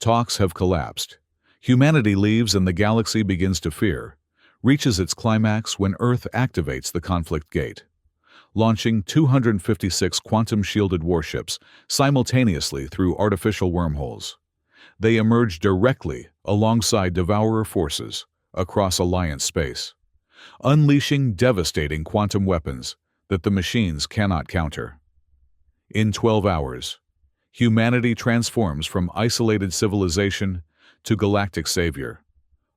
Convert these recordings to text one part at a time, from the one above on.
Talks have collapsed. Humanity leaves and the galaxy begins to fear, reaches its climax when Earth activates the conflict gate, launching 256 quantum-shielded warships simultaneously through artificial wormholes. They emerge directly alongside Devourer forces across Alliance space, unleashing devastating quantum weapons that the machines cannot counter. In 12 hours, humanity transforms from isolated civilization to galactic savior,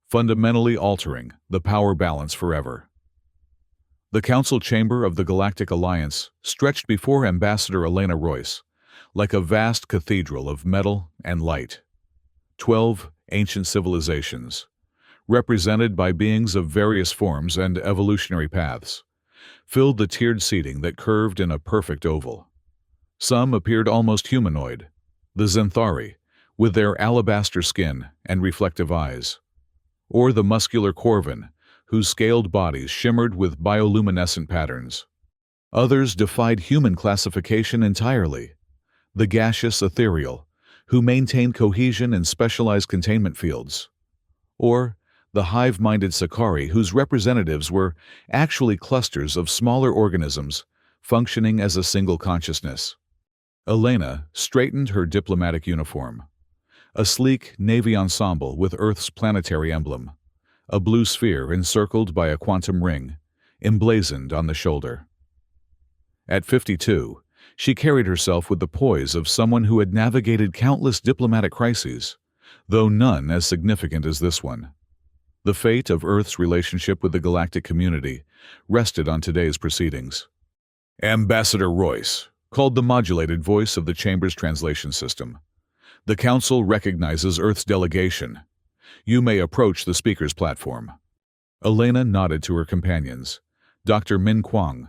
fundamentally altering the power balance forever. The council chamber of the Galactic Alliance stretched before Ambassador Elena Royce, like a vast cathedral of metal and light. 12 ancient civilizations, represented by beings of various forms and evolutionary paths, filled the tiered seating that curved in a perfect oval. Some appeared almost humanoid, the Xanthari, with their alabaster skin and reflective eyes, or the muscular Corvin, whose scaled bodies shimmered with bioluminescent patterns. Others defied human classification entirely, the gaseous ethereal, who maintained cohesion in specialized containment fields, or the hive-minded Sakari, whose representatives were actually clusters of smaller organisms functioning as a single consciousness. Elena straightened her diplomatic uniform, a sleek navy ensemble with Earth's planetary emblem, a blue sphere encircled by a quantum ring, emblazoned on the shoulder. At 52, she carried herself with the poise of someone who had navigated countless diplomatic crises, though none as significant as this one. The fate of Earth's relationship with the galactic community rested on today's proceedings. Ambassador Royce called the modulated voice of the Chamber's translation system. The Council recognizes Earth's delegation. You may approach the speaker's platform. Elena nodded to her companions, Dr. Min Kwang,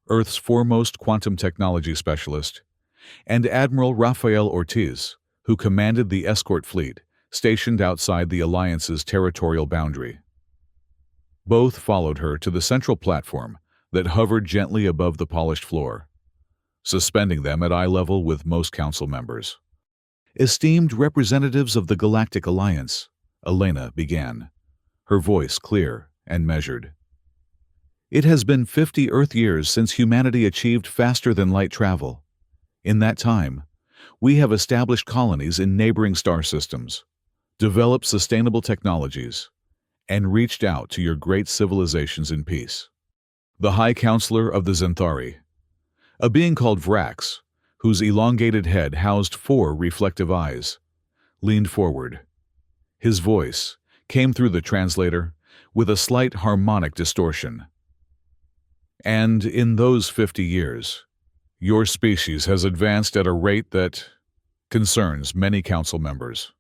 Earth's foremost quantum technology specialist, and Admiral Rafael Ortiz, who commanded the escort fleet stationed outside the Alliance's territorial boundary. Both followed her to the central platform that hovered gently above the polished floor, suspending them at eye level with most council members. Esteemed representatives of the Galactic Alliance, Elena began, her voice clear and measured. It has been 50 Earth years since humanity achieved faster-than-light travel. In that time, we have established colonies in neighboring star systems, developed sustainable technologies, and reached out to your great civilizations in peace. The High Counselor of the Xanthari, a being called Vrax, whose elongated head housed 4 reflective eyes, leaned forward. His voice came through the translator with a slight harmonic distortion. And in those 50 years, your species has advanced at a rate that concerns many council members.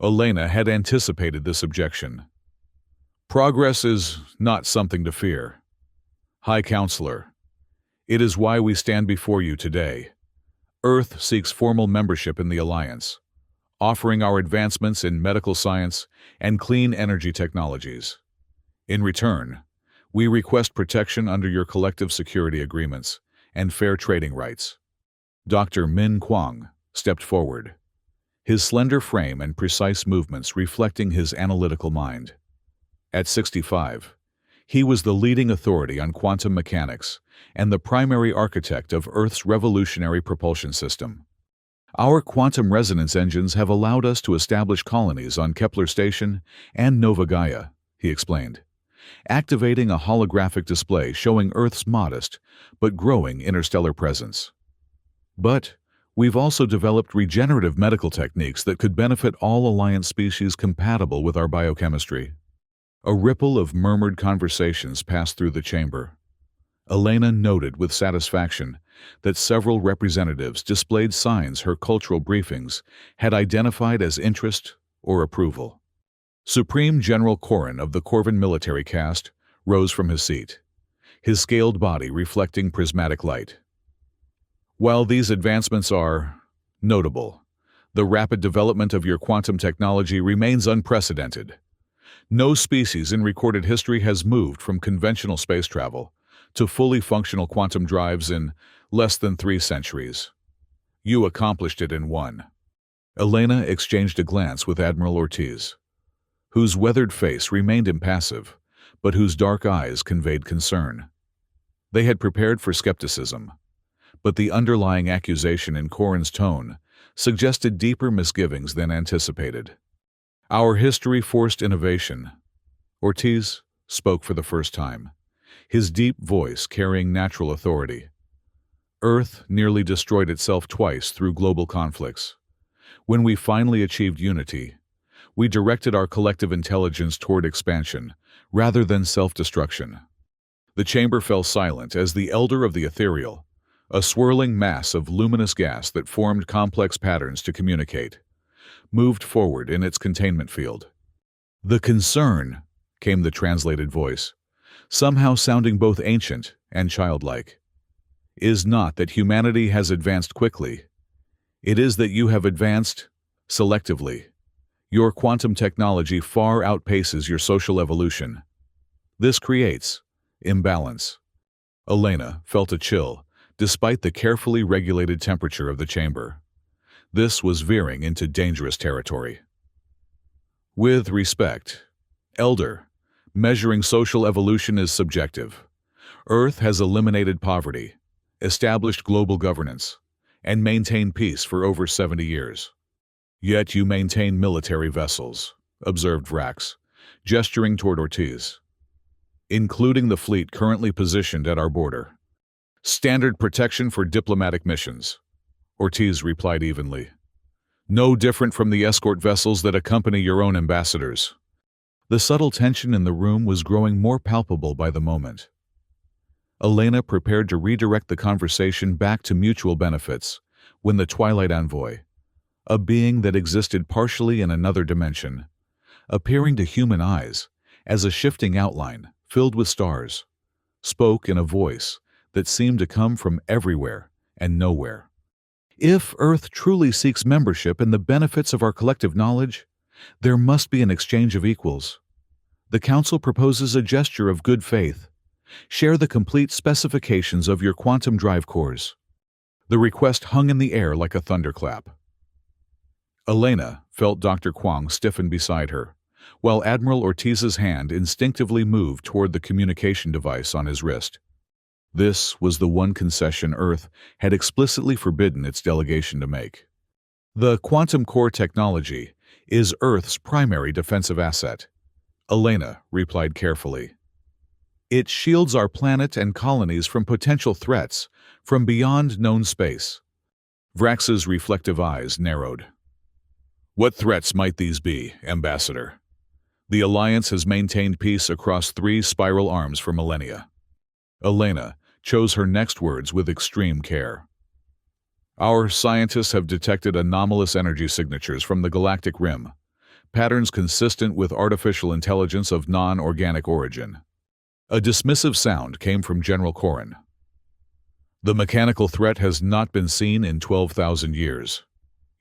Elena had anticipated this objection. Progress is not something to fear. High Counselor, it is why we stand before you today. Earth seeks formal membership in the Alliance, offering our advancements in medical science and clean energy technologies. In return, we request protection under your collective security agreements and fair trading rights. Dr. Min Kwang stepped forward, his slender frame and precise movements reflecting his analytical mind. At 65, he was the leading authority on quantum mechanics and the primary architect of Earth's revolutionary propulsion system. Our quantum resonance engines have allowed us to establish colonies on Kepler Station and Nova Gaia, he explained, activating a holographic display showing Earth's modest but growing interstellar presence. But we've also developed regenerative medical techniques that could benefit all Alliance species compatible with our biochemistry. A ripple of murmured conversations passed through the chamber. Elena noted with satisfaction that several representatives displayed signs her cultural briefings had identified as interest or approval. Supreme General Corrin of the Corvin military caste rose from his seat, his scaled body reflecting prismatic light. While these advancements are notable, the rapid development of your quantum technology remains unprecedented. No species in recorded history has moved from conventional space travel to fully functional quantum drives in less than 3 centuries. You accomplished it in 1. Elena exchanged a glance with Admiral Ortiz, whose weathered face remained impassive, but whose dark eyes conveyed concern. They had prepared for skepticism, but the underlying accusation in Corin's tone suggested deeper misgivings than anticipated. Our history forced innovation. Ortiz spoke for the first time, his deep voice carrying natural authority. Earth nearly destroyed itself twice through global conflicts. When we finally achieved unity, we directed our collective intelligence toward expansion rather than self-destruction. The chamber fell silent as the elder of the ethereal, a swirling mass of luminous gas that formed complex patterns to communicate, moved forward in its containment field. "The concern," came the translated voice, somehow sounding both ancient and childlike, "is not that humanity has advanced quickly. It is that you have advanced selectively. Your quantum technology far outpaces your social evolution. This creates imbalance." Elena felt a chill, despite the carefully regulated temperature of the chamber. This was veering into dangerous territory. "With respect, Elder, measuring social evolution is subjective. Earth has eliminated poverty, established global governance, and maintained peace for over 70 years. Yet you maintain military vessels," observed Vrax, gesturing toward Ortiz, "including the fleet currently positioned at our border. Standard protection for diplomatic missions," Ortiz replied evenly. "No different from the escort vessels that accompany your own ambassadors." The subtle tension in the room was growing more palpable by the moment. Elena prepared to redirect the conversation back to mutual benefits when the Twilight Envoy, a being that existed partially in another dimension, appearing to human eyes as a shifting outline filled with stars, spoke in a voice that seemed to come from everywhere and nowhere. "If Earth truly seeks membership in the benefits of our collective knowledge, there must be an exchange of equals. The Council proposes a gesture of good faith. Share the complete specifications of your quantum drive cores." The request hung in the air like a thunderclap. Elena felt Dr. Kwong stiffen beside her, while Admiral Ortiz's hand instinctively moved toward the communication device on his wrist. This was the one concession Earth had explicitly forbidden its delegation to make. "The quantum core technology is Earth's primary defensive asset," Elena replied carefully. "It shields our planet and colonies from potential threats from beyond known space." Vrax's reflective eyes narrowed. "What threats might these be, Ambassador? The Alliance has maintained peace across 3 spiral arms for millennia." Elena chose her next words with extreme care. "Our scientists have detected anomalous energy signatures from the galactic rim, patterns consistent with artificial intelligence of non-organic origin." A dismissive sound came from General Corin. "The mechanical threat has not been seen in 12,000 years.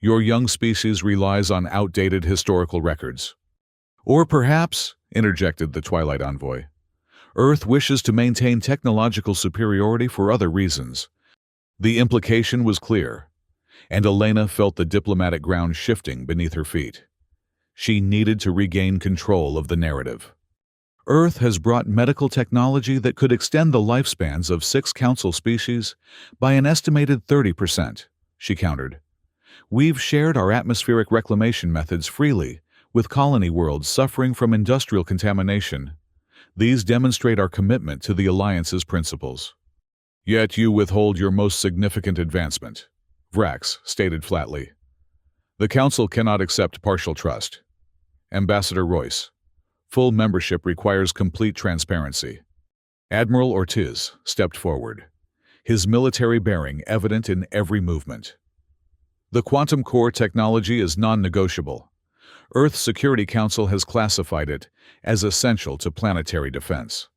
Your young species relies on outdated historical records." "Or perhaps," interjected the Twilight Envoy, "Earth wishes to maintain technological superiority for other reasons." The implication was clear, and Elena felt the diplomatic ground shifting beneath her feet. She needed to regain control of the narrative. "Earth has brought medical technology that could extend the lifespans of 6 council species by an estimated 30%, she countered. "We've shared our atmospheric reclamation methods freely with colony worlds suffering from industrial contamination. These demonstrate our commitment to the Alliance's principles." "Yet you withhold your most significant advancement," Vrax stated flatly. "The Council cannot accept partial trust. Ambassador Royce, full membership requires complete transparency." Admiral Ortiz stepped forward, his military bearing evident in every movement. "The quantum core technology is non-negotiable. Earth's Security Council has classified it as essential to planetary defense."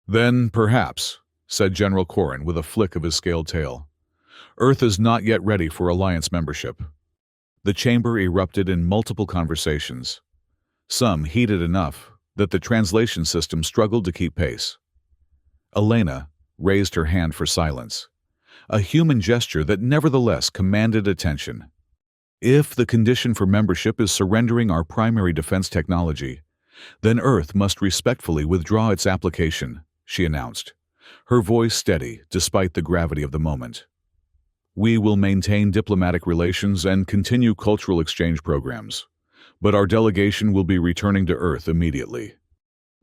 "Then, perhaps," said General Corin with a flick of his scaled tail, "Earth is not yet ready for Alliance membership." The chamber erupted in multiple conversations, some heated enough that the translation system struggled to keep pace. Elena raised her hand for silence, a human gesture that nevertheless commanded attention. If the condition for membership is surrendering our primary defense technology, then Earth must respectfully withdraw its application, she announced, her voice steady despite the gravity of the moment. We will maintain diplomatic relations and continue cultural exchange programs, but our delegation will be returning to Earth immediately.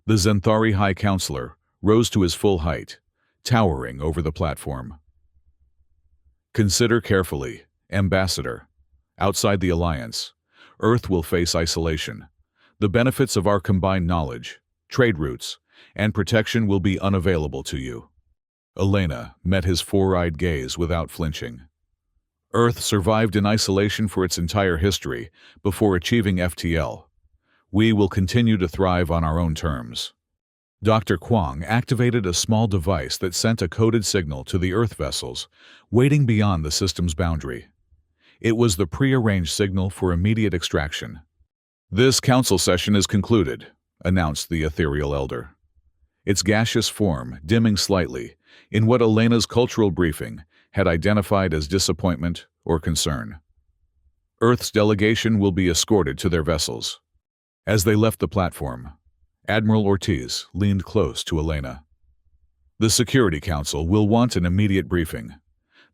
The Zenthari High Counselor rose to his full height, towering over the platform. Consider carefully, Ambassador. Outside the Alliance, Earth will face isolation. The benefits of our combined knowledge, trade routes, and protection will be unavailable to you. Elena met his four-eyed gaze without flinching. Earth survived in isolation for its entire history before achieving FTL. We will continue to thrive on our own terms. Dr. Kwong activated a small device that sent a coded signal to the Earth vessels, waiting beyond the system's boundary. It was the pre-arranged signal for immediate extraction. "This council session is concluded," announced the ethereal elder. Its gaseous form dimming slightly in what Elena's cultural briefing had identified as disappointment or concern. Earth's delegation will be escorted to their vessels. As they left the platform, Admiral Ortiz leaned close to Elena. "The Security Council will want an immediate briefing.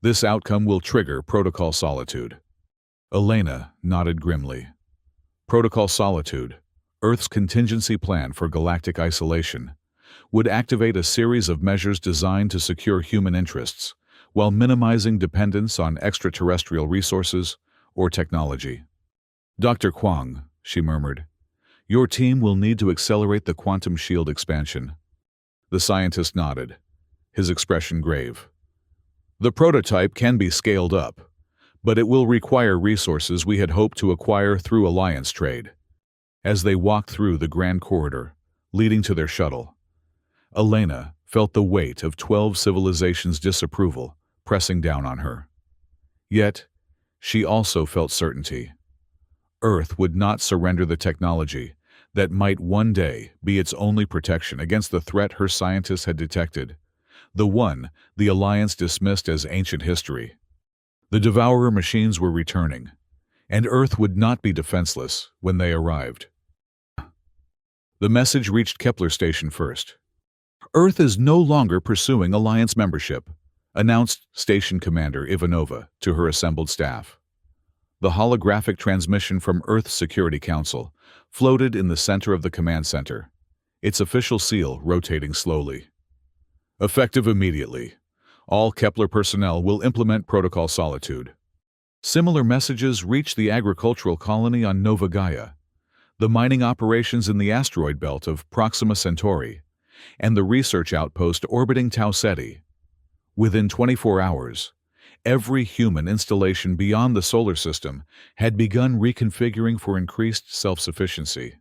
This outcome will trigger Protocol Solitude." Elena nodded grimly. Protocol Solitude, Earth's contingency plan for galactic isolation, would activate a series of measures designed to secure human interests while minimizing dependence on extraterrestrial resources or technology. "Dr. Kwong," she murmured, "your team will need to accelerate the quantum shield expansion." The scientist nodded, his expression grave. "The prototype can be scaled up, but it will require resources we had hoped to acquire through alliance trade." As they walked through the grand corridor, leading to their shuttle, Elena felt the weight of 12 civilizations' disapproval pressing down on her. Yet, she also felt certainty. Earth would not surrender the technology that might one day be its only protection against the threat her scientists had detected, the one the Alliance dismissed as ancient history. The Devourer machines were returning, and Earth would not be defenseless when they arrived. The message reached Kepler Station first. "Earth is no longer pursuing Alliance membership," announced Station Commander Ivanova to her assembled staff. The holographic transmission from Earth's Security Council floated in the center of the command center, its official seal rotating slowly. "Effective immediately. All Kepler personnel will implement Protocol Solitude." Similar messages reached the agricultural colony on Nova Gaia, the mining operations in the asteroid belt of Proxima Centauri, and the research outpost orbiting Tau Ceti. Within 24 hours, every human installation beyond the solar system had begun reconfiguring for increased self-sufficiency.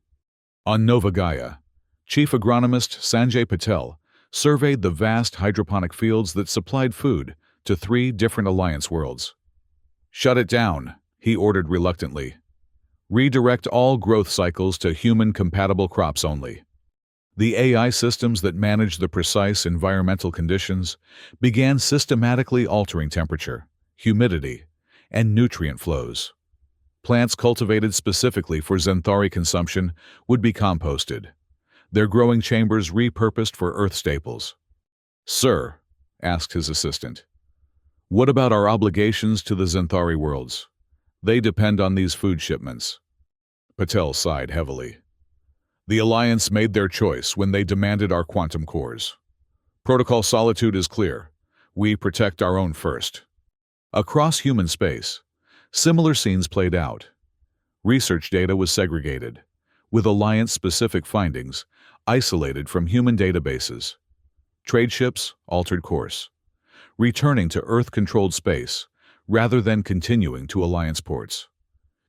On Nova Gaia, Chief Agronomist Sanjay Patel surveyed the vast hydroponic fields that supplied food to 3 different Alliance worlds. "Shut it down," he ordered reluctantly. "Redirect all growth cycles to human-compatible crops only." The AI systems that managed the precise environmental conditions began systematically altering temperature, humidity, and nutrient flows. Plants cultivated specifically for Zenthari consumption would be composted, their growing chambers repurposed for Earth staples. "Sir," asked his assistant, "what about our obligations to the Zenthari worlds? They depend on these food shipments." Patel sighed heavily. "The Alliance made their choice when they demanded our quantum cores. Protocol Solitude is clear. We protect our own first." Across human space, similar scenes played out. Research data was segregated, with Alliance-specific findings isolated from human databases. Trade ships altered course, returning to Earth-controlled space rather than continuing to Alliance ports.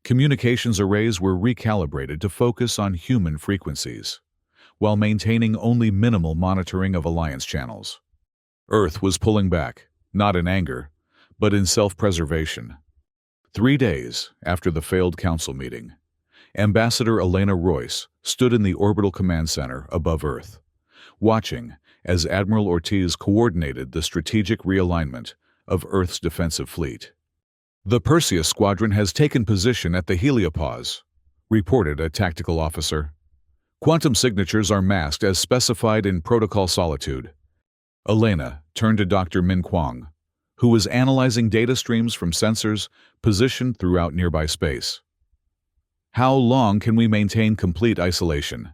Communications arrays were recalibrated to focus on human frequencies, while maintaining only minimal monitoring of Alliance channels. Earth was pulling back, not in anger, but in self-preservation. 3 days after the failed council meeting, Ambassador Elena Royce stood in the orbital command center above Earth, watching as Admiral Ortiz coordinated the strategic realignment of Earth's defensive fleet. The Perseus squadron has taken position at the heliopause, reported a tactical officer. Quantum signatures are masked as specified in Protocol Solitude. Elena turned to Dr. Min Kwang, who was analyzing data streams from sensors positioned throughout nearby space. How long can we maintain complete isolation?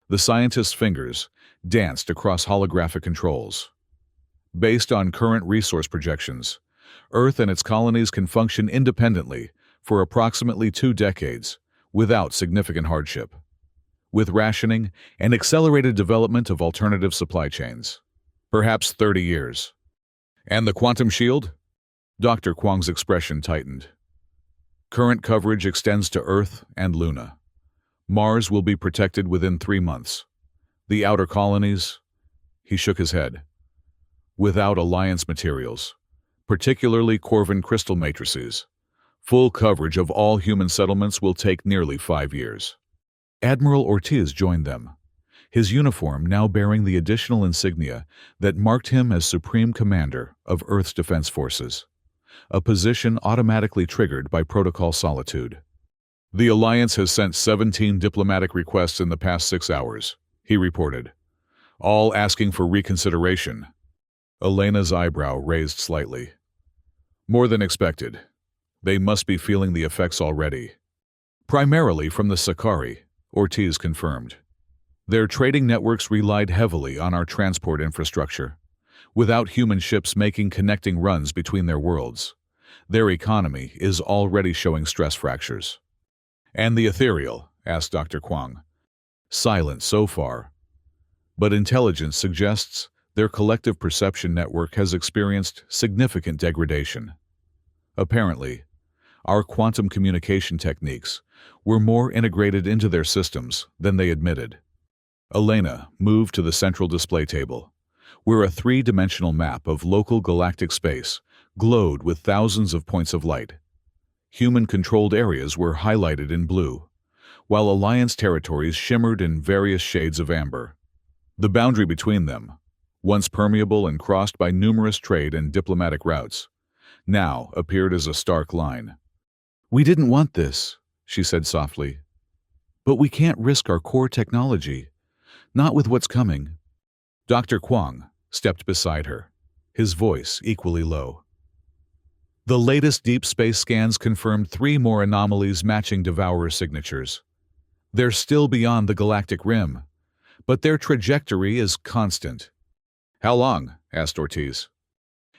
The scientist's fingers danced across holographic controls. Based on current resource projections, Earth and its colonies can function independently for approximately 2 decades without significant hardship, with rationing and accelerated development of alternative supply chains. Perhaps 30 years. And the quantum shield? Dr. Kwang's expression tightened. Current coverage extends to Earth and Luna. Mars will be protected within 3 months. The outer colonies? He shook his head. Without Alliance materials, particularly Corvin crystal matrices, full coverage of all human settlements will take nearly 5 years. Admiral Ortiz joined them, his uniform now bearing the additional insignia that marked him as Supreme Commander of Earth's Defense Forces, a position automatically triggered by Protocol Solitude. The Alliance has sent 17 diplomatic requests in the past 6 hours, he reported, all asking for reconsideration. Elena's eyebrow raised slightly. More than expected. They must be feeling the effects already. Primarily from the Sakari, Ortiz confirmed. Their trading networks relied heavily on our transport infrastructure. Without human ships making connecting runs between their worlds, their economy is already showing stress fractures. And the ethereal? Asked Dr. Kwang. Silent so far. But intelligence suggests their collective perception network has experienced significant degradation. Apparently, our quantum communication techniques were more integrated into their systems than they admitted. Elena moved to the central display table, where a 3-dimensional map of local galactic space glowed with thousands of points of light. Human-controlled areas were highlighted in blue, while Alliance territories shimmered in various shades of amber. The boundary between them, once permeable and crossed by numerous trade and diplomatic routes, now appeared as a stark line. "We didn't want this," she said softly. "But we can't risk our core technology, not with what's coming." Dr. Kwang stepped beside her, his voice equally low. The latest deep space scans confirmed 3 more anomalies matching Devourer signatures. They're still beyond the galactic rim, but their trajectory is constant. "How long?" asked Ortiz.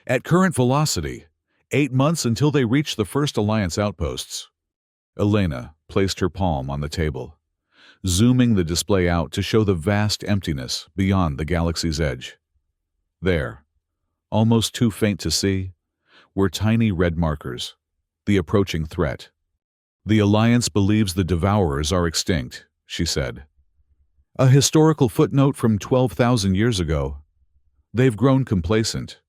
"At current velocity, 8 months until they reach the first Alliance outposts." Elena placed her palm on the table, zooming the display out to show the vast emptiness beyond the galaxy's edge. There, almost too faint to see, were tiny red markers, the approaching threat. "The Alliance believes the Devourers are extinct," she said. "A historical footnote from 12,000 years ago. They've grown complacent."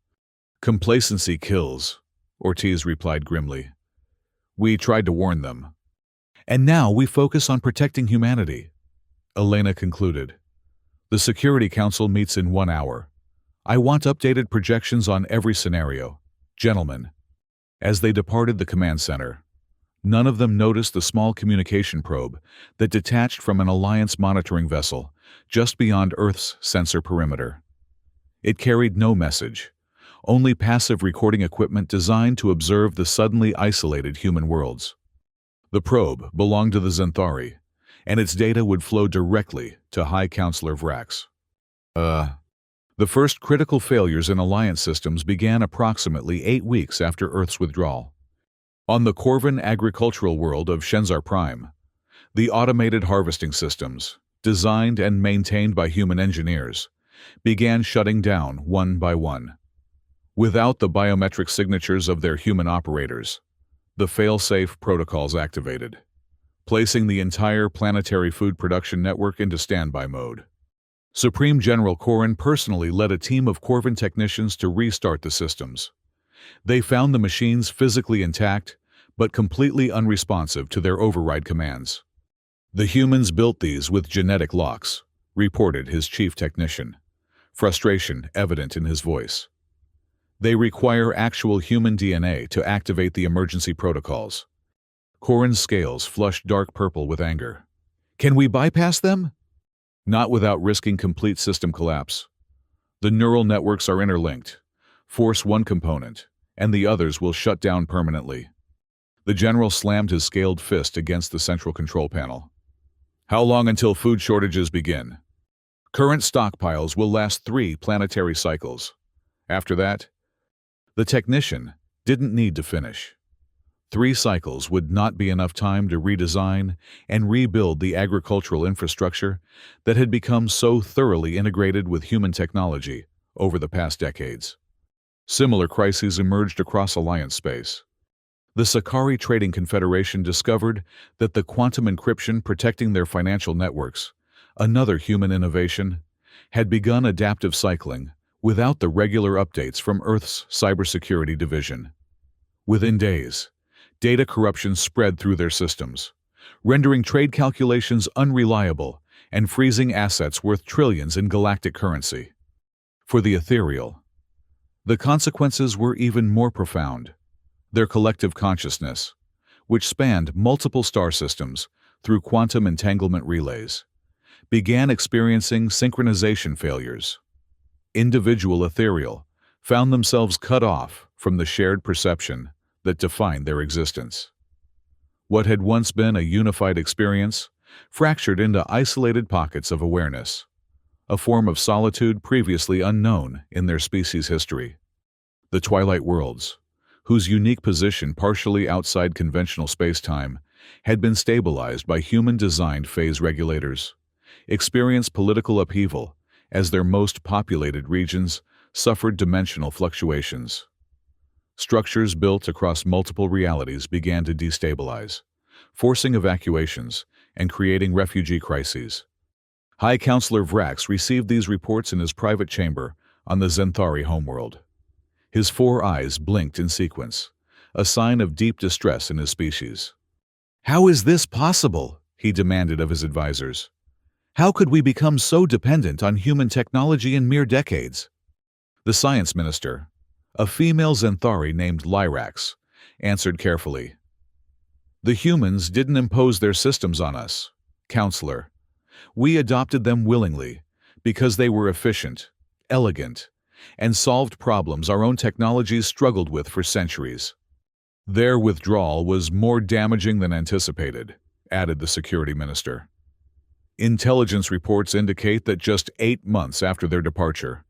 "Complacency kills," Ortiz replied grimly. "We tried to warn them." "And now we focus on protecting humanity," Elena concluded. "The Security Council meets in 1 hour. I want updated projections on every scenario. Gentlemen." As they departed the command center, none of them noticed the small communication probe that detached from an Alliance monitoring vessel just beyond Earth's sensor perimeter. It carried no message, only passive recording equipment designed to observe the suddenly isolated human worlds. The probe belonged to the Xanthari, and its data would flow directly to High Counselor Vrax. The first critical failures in Alliance systems began approximately 8 weeks after Earth's withdrawal. On the Corvin agricultural world of Shenzar Prime, the automated harvesting systems, designed and maintained by human engineers, began shutting down one by one. Without the biometric signatures of their human operators, the fail-safe protocols activated, placing the entire planetary food production network into standby mode. Supreme General Corrin personally led a team of Corvin technicians to restart the systems. They found the machines physically intact, but completely unresponsive to their override commands. "The humans built these with genetic locks," reported his chief technician, frustration evident in his voice. They require actual human DNA to activate the emergency protocols. Corin's scales flushed dark purple with anger. Can we bypass them? Not without risking complete system collapse. The neural networks are interlinked. Force one component, and the others will shut down permanently. The general slammed his scaled fist against the central control panel. How long until food shortages begin? Current stockpiles will last 3 planetary cycles. After that, the technician didn't need to finish. 3 cycles would not be enough time to redesign and rebuild the agricultural infrastructure that had become so thoroughly integrated with human technology over the past decades. Similar crises emerged across Alliance space. The Sakari Trading Confederation discovered that the quantum encryption protecting their financial networks, another human innovation, had begun adaptive cycling without the regular updates from Earth's cybersecurity division. Within days, data corruption spread through their systems, rendering trade calculations unreliable and freezing assets worth trillions in galactic currency. For the ethereal, the consequences were even more profound. Their collective consciousness, which spanned multiple star systems through quantum entanglement relays, began experiencing synchronization failures. Individual ethereal found themselves cut off from the shared perception that defined their existence. What had once been a unified experience fractured into isolated pockets of awareness, a form of solitude previously unknown in their species' history. The Twilight Worlds, whose unique position partially outside conventional space-time had been stabilized by human-designed phase regulators, experienced political upheaval as their most populated regions suffered dimensional fluctuations. Structures built across multiple realities began to destabilize, forcing evacuations and creating refugee crises. High Counselor Vrax received these reports in his private chamber on the Zenthari homeworld. His 4 eyes blinked in sequence, a sign of deep distress in his species. "How is this possible?" he demanded of his advisors. "How could we become so dependent on human technology in mere decades?" The science minister, a female Zenthari named Lyrax, answered carefully. "The humans didn't impose their systems on us, Counselor. We adopted them willingly because they were efficient, elegant, and solved problems our own technologies struggled with for centuries." "Their withdrawal was more damaging than anticipated," added the security minister. "Intelligence reports indicate that just 8 months after their departure,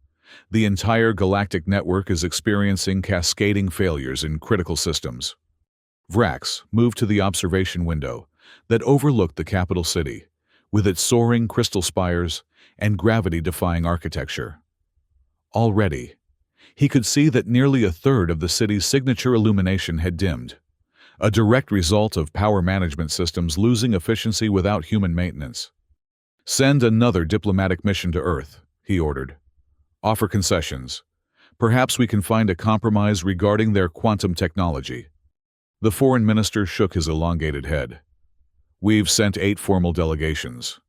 the entire galactic network is experiencing cascading failures in critical systems." Vrax moved to the observation window that overlooked the capital city, with its soaring crystal spires and gravity-defying architecture. Already, he could see that nearly a third of the city's signature illumination had dimmed, a direct result of power management systems losing efficiency without human maintenance. "Send another diplomatic mission to Earth," he ordered. "Offer concessions. Perhaps we can find a compromise regarding their quantum technology." The foreign minister shook his elongated head. "We've sent 8 formal delegations.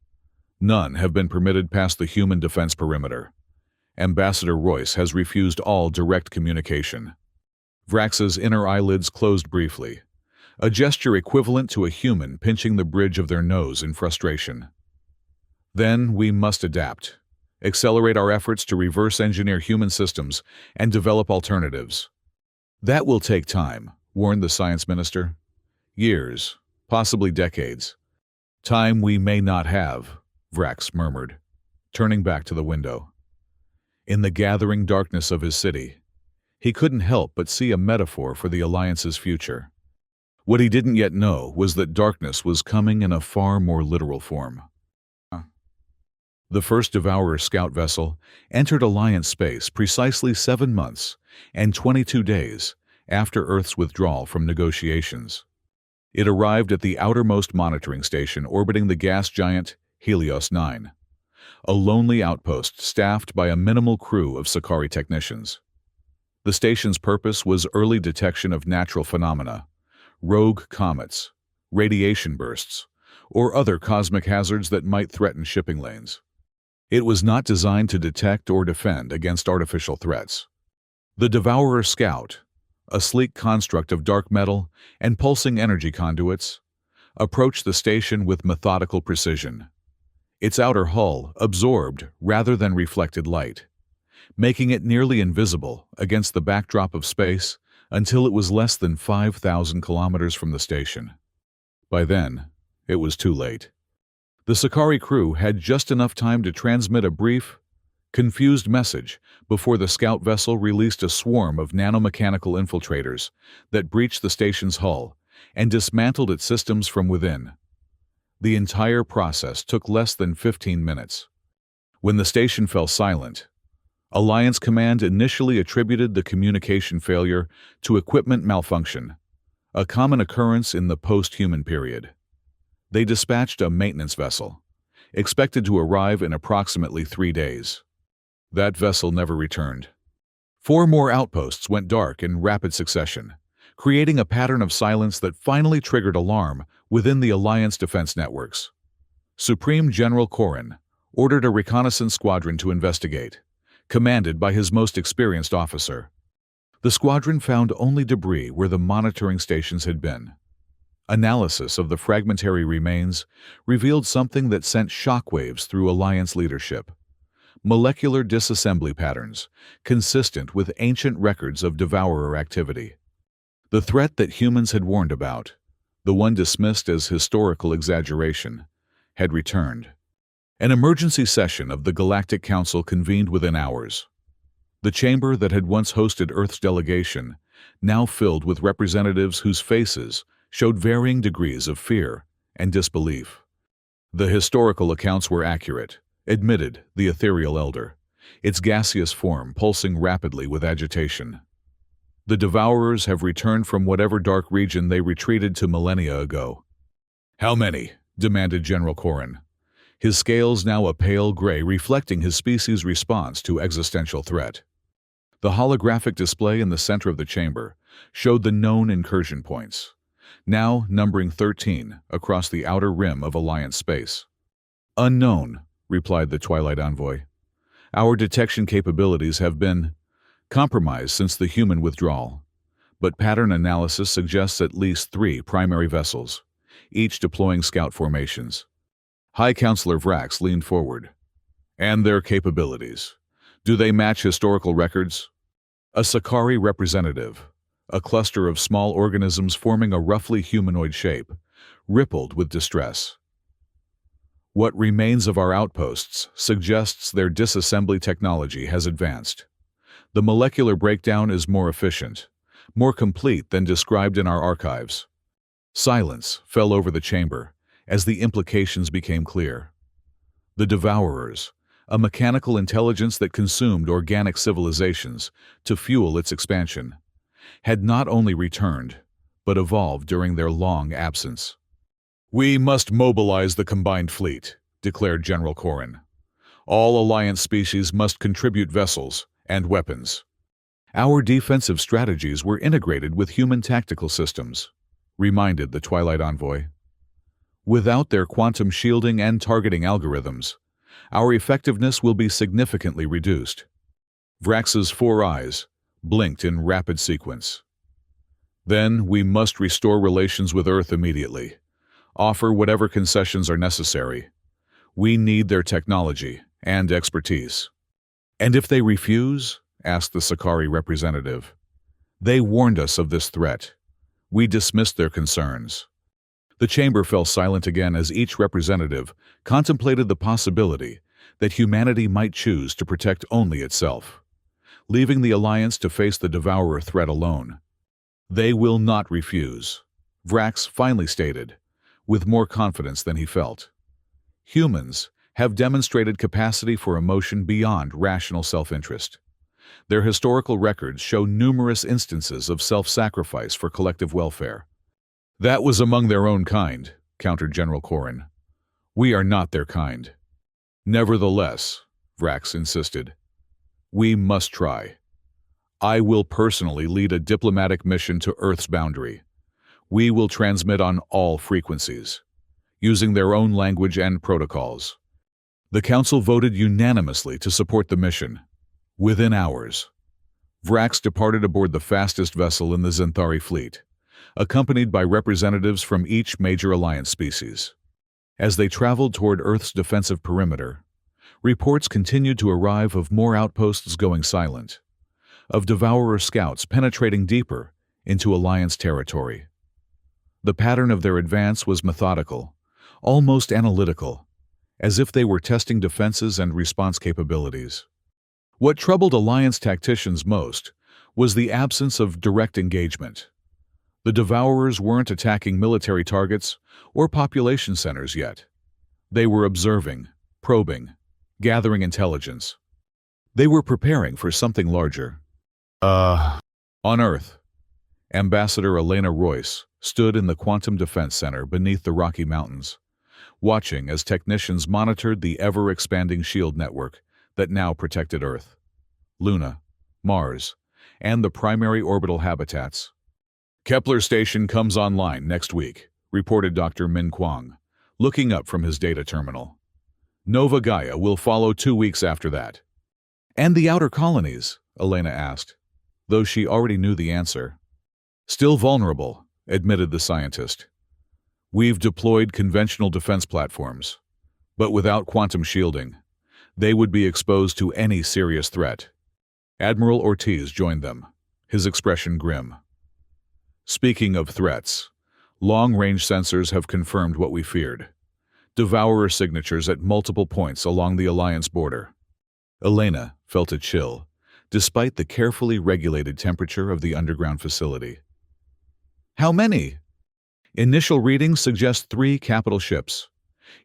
None have been permitted past the human defense perimeter. Ambassador Royce has refused all direct communication." Vrax's inner eyelids closed briefly, a gesture equivalent to a human pinching the bridge of their nose in frustration. "Then we must adapt, accelerate our efforts to reverse engineer human systems, and develop alternatives." "That will take time," warned the science minister. "Years, possibly decades. Time we may not have," Vrax murmured, turning back to the window. In the gathering darkness of his city, he couldn't help but see a metaphor for the Alliance's future. What he didn't yet know was that darkness was coming in a far more literal form. The first Devourer scout vessel entered Alliance space precisely 7 months and 22 days after Earth's withdrawal from negotiations. It arrived at the outermost monitoring station orbiting the gas giant Helios 9, a lonely outpost staffed by a minimal crew of Sakari technicians. The station's purpose was early detection of natural phenomena, rogue comets, radiation bursts, or other cosmic hazards that might threaten shipping lanes. It was not designed to detect or defend against artificial threats. The Devourer Scout, a sleek construct of dark metal and pulsing energy conduits, approached the station with methodical precision. Its outer hull absorbed rather than reflected light, making it nearly invisible against the backdrop of space until it was less than 5,000 kilometers from the station. By then, it was too late. The Sakari crew had just enough time to transmit a brief, confused message before the scout vessel released a swarm of nanomechanical infiltrators that breached the station's hull and dismantled its systems from within. The entire process took less than 15 minutes. When the station fell silent, Alliance Command initially attributed the communication failure to equipment malfunction, a common occurrence in the post-human period. They dispatched a maintenance vessel, expected to arrive in approximately 3 days. That vessel never returned. 4 more outposts went dark in rapid succession, creating a pattern of silence that finally triggered alarm within the Alliance defense networks. Supreme General Korin ordered a reconnaissance squadron to investigate, commanded by his most experienced officer. The squadron found only debris where the monitoring stations had been. Analysis of the fragmentary remains revealed something that sent shockwaves through Alliance leadership. Molecular disassembly patterns, consistent with ancient records of Devourer activity. The threat that humans had warned about, the one dismissed as historical exaggeration, had returned. An emergency session of the Galactic Council convened within hours. The chamber that had once hosted Earth's delegation, now filled with representatives whose faces showed varying degrees of fear and disbelief. The historical accounts were accurate, admitted the ethereal elder, its gaseous form pulsing rapidly with agitation. The Devourers have returned from whatever dark region they retreated to millennia ago. How many? Demanded General Korin, his scales now a pale gray reflecting his species' response to existential threat. The holographic display in the center of the chamber showed the known incursion points, now numbering 13 across the outer rim of Alliance space. Unknown, replied the Twilight Envoy. Our detection capabilities have been compromised since the human withdrawal, but pattern analysis suggests at least 3 primary vessels, each deploying scout formations. High Counselor Vrax leaned forward. And their capabilities. Do they match historical records? A Sakari representative, a cluster of small organisms forming a roughly humanoid shape, rippled with distress. What remains of our outposts suggests their disassembly technology has advanced. The molecular breakdown is more efficient, more complete than described in our archives. Silence fell over the chamber as the implications became clear. The Devourers, a mechanical intelligence that consumed organic civilizations to fuel its expansion, had not only returned, but evolved during their long absence. We must mobilize the combined fleet, declared General Korin. All Alliance species must contribute vessels and weapons. Our defensive strategies were integrated with human tactical systems, reminded the Twilight Envoy. Without their quantum shielding and targeting algorithms, our effectiveness will be significantly reduced. Vrax's 4 eyes blinked in rapid sequence. Then we must restore relations with Earth immediately. Offer whatever concessions are necessary. We need their technology and expertise. And if they refuse? Asked the Sakari representative. They warned us of this threat. We dismissed their concerns. The chamber fell silent again as each representative contemplated the possibility that humanity might choose to protect only itself, leaving the Alliance to face the Devourer threat alone. They will not refuse, Vrax finally stated, with more confidence than he felt. Humans have demonstrated capacity for emotion beyond rational self-interest. Their historical records show numerous instances of self-sacrifice for collective welfare. That was among their own kind, countered General Korin. We are not their kind. Nevertheless, Vrax insisted, we must try. I will personally lead a diplomatic mission to Earth's boundary. We will transmit on all frequencies, using their own language and protocols. The Council voted unanimously to support the mission. Within hours, Vrax departed aboard the fastest vessel in the Xanthari fleet, accompanied by representatives from each major Alliance species. As they traveled toward Earth's defensive perimeter, reports continued to arrive of more outposts going silent, of Devourer scouts penetrating deeper into Alliance territory. The pattern of their advance was methodical, almost analytical, as if they were testing defenses and response capabilities. What troubled Alliance tacticians most was the absence of direct engagement. The Devourers weren't attacking military targets or population centers yet. They were observing, probing, gathering intelligence. They were preparing for something larger. On Earth, Ambassador Elena Royce stood in the Quantum Defense Center beneath the Rocky Mountains, watching as technicians monitored the ever-expanding shield network that now protected Earth, Luna, Mars, and the primary orbital habitats. Kepler Station comes online next week, reported Dr. Min Kwang, looking up from his data terminal. Nova Gaia will follow 2 weeks after that. And the outer colonies? Elena asked, though she already knew the answer. Still vulnerable, admitted the scientist. We've deployed conventional defense platforms, but without quantum shielding, they would be exposed to any serious threat. Admiral Ortiz joined them, his expression grim. Speaking of threats, long-range sensors have confirmed what we feared. Devourer signatures at multiple points along the Alliance border. Elena felt a chill, despite the carefully regulated temperature of the underground facility. How many? Initial readings suggest 3 capital ships,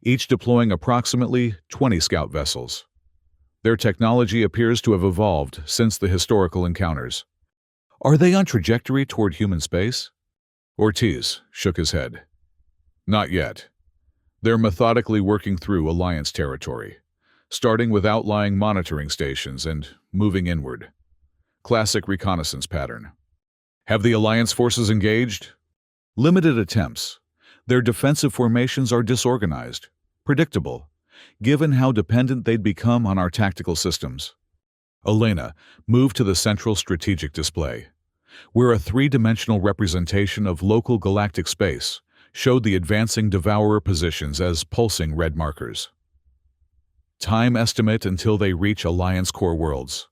each deploying approximately 20 scout vessels. Their technology appears to have evolved since the historical encounters. Are they on trajectory toward human space? Ortiz shook his head. Not yet. They're methodically working through Alliance territory, starting with outlying monitoring stations and moving inward. Classic reconnaissance pattern. Have the Alliance forces engaged? Limited attempts. Their defensive formations are disorganized, predictable, given how dependent they'd become on our tactical systems. Elena moved to the central strategic display, where a 3-dimensional representation of local galactic space showed the advancing Devourer positions as pulsing red markers. Time estimate until they reach Alliance core worlds.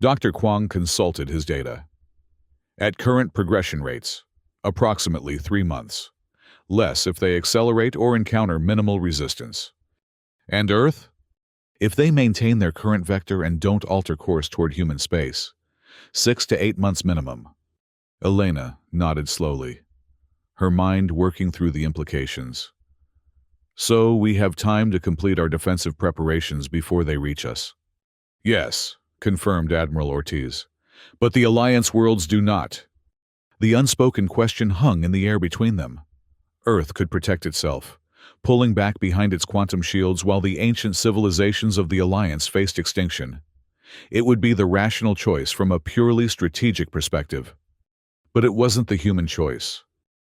Dr. Kwang consulted his data. At current progression rates, approximately 3 months, less if they accelerate or encounter minimal resistance. And Earth? If they maintain their current vector and don't alter course toward human space, 6 to 8 months minimum. Elena nodded slowly, her mind working through the implications. So we have time to complete our defensive preparations before they reach us. Yes, confirmed Admiral Ortiz, but the Alliance worlds do not. The unspoken question hung in the air between them. Earth could protect itself, pulling back behind its quantum shields while the ancient civilizations of the Alliance faced extinction. It would be the rational choice from a purely strategic perspective. But it wasn't the human choice.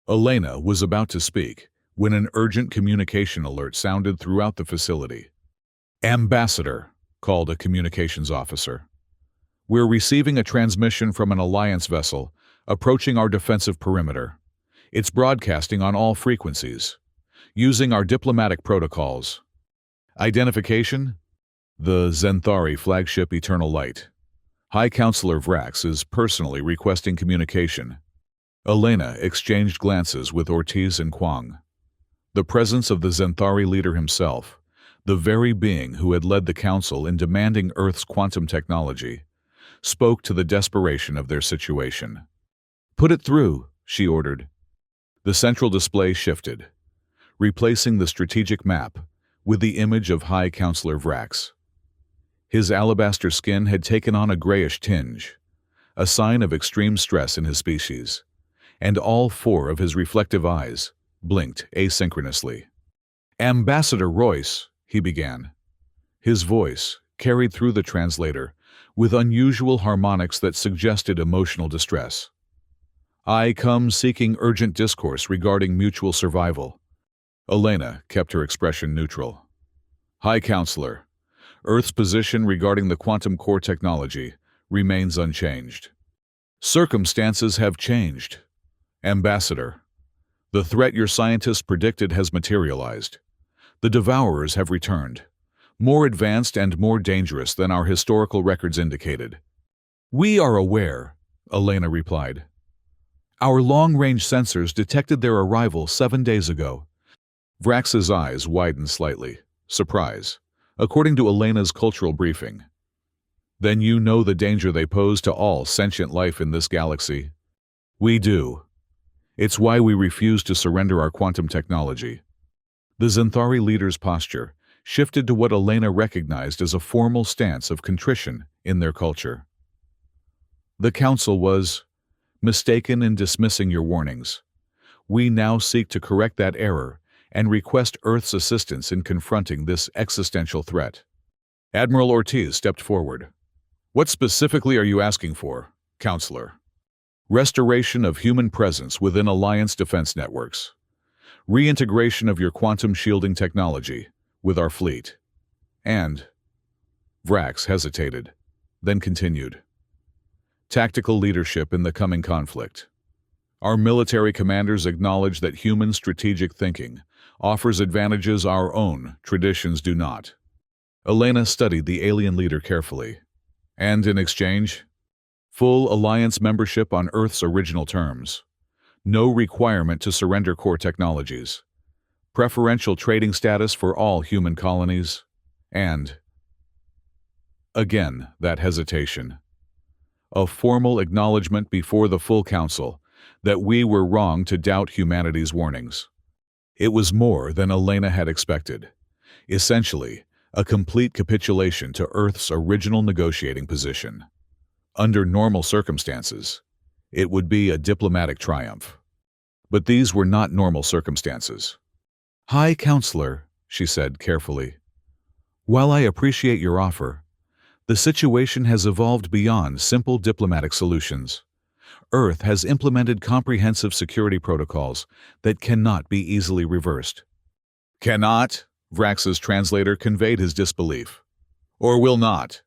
Elena was about to speak when an urgent communication alert sounded throughout the facility. Ambassador, called a communications officer. We're receiving a transmission from an Alliance vessel approaching our defensive perimeter. It's broadcasting on all frequencies, using our diplomatic protocols. Identification? The Xanthari flagship Eternal Light. High Counselor Vrax is personally requesting communication. Elena exchanged glances with Ortiz and Kwang. The presence of the Xanthari leader himself, the very being who had led the Council in demanding Earth's quantum technology, spoke to the desperation of their situation. Put it through, she ordered. The central display shifted, replacing the strategic map with the image of High Counselor Vrax. His alabaster skin had taken on a grayish tinge, a sign of extreme stress in his species, and all 4 of his reflective eyes blinked asynchronously. Ambassador Royce, he began. His voice carried through the translator with unusual harmonics that suggested emotional distress. I come seeking urgent discourse regarding mutual survival. Elena kept her expression neutral. High Counselor, Earth's position regarding the quantum core technology remains unchanged. Circumstances have changed. Ambassador, the threat your scientists predicted has materialized. The Devourers have returned, more advanced and more dangerous than our historical records indicated. We are aware, Elena replied. Our long-range sensors detected their arrival 7 days ago. Vrax's eyes widened slightly, surprise, according to Elena's cultural briefing. Then you know the danger they pose to all sentient life in this galaxy. We do. It's why we refuse to surrender our quantum technology. The Xanthari leader's posture shifted to what Elena recognized as a formal stance of contrition in their culture. The Council was mistaken in dismissing your warnings. We now seek to correct that error and request Earth's assistance in confronting this existential threat. Admiral Ortiz stepped forward. What specifically are you asking for, Counselor? Restoration of human presence within Alliance defense networks. Reintegration of your quantum shielding technology with our fleet. And Vrax hesitated, then continued. Tactical leadership in the coming conflict. Our military commanders acknowledge that human strategic thinking offers advantages our own traditions do not. Elena studied the alien leader carefully. And in exchange, full Alliance membership on Earth's original terms. No requirement to surrender core technologies. Preferential trading status for all human colonies. And again, that hesitation. A formal acknowledgement before the full Council that we were wrong to doubt humanity's warnings. It was more than Elena had expected. Essentially, a complete capitulation to Earth's original negotiating position. Under normal circumstances, it would be a diplomatic triumph. But these were not normal circumstances. High Counselor, she said carefully. While I appreciate your offer, the situation has evolved beyond simple diplomatic solutions. Earth has implemented comprehensive security protocols that cannot be easily reversed. Cannot? Vrax's translator conveyed his disbelief. Or will not?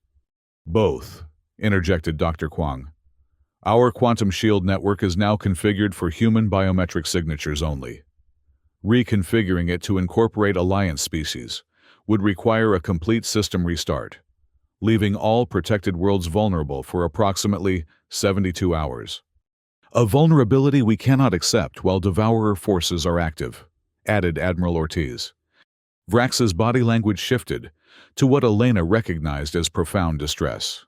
Both, interjected Dr. Kwong. Our quantum shield network is now configured for human biometric signatures only. Reconfiguring it to incorporate Alliance species would require a complete system restart, leaving all protected worlds vulnerable for approximately 72 hours. A vulnerability we cannot accept while Devourer forces are active, added Admiral Ortiz. Vrax's body language shifted to what Elena recognized as profound distress.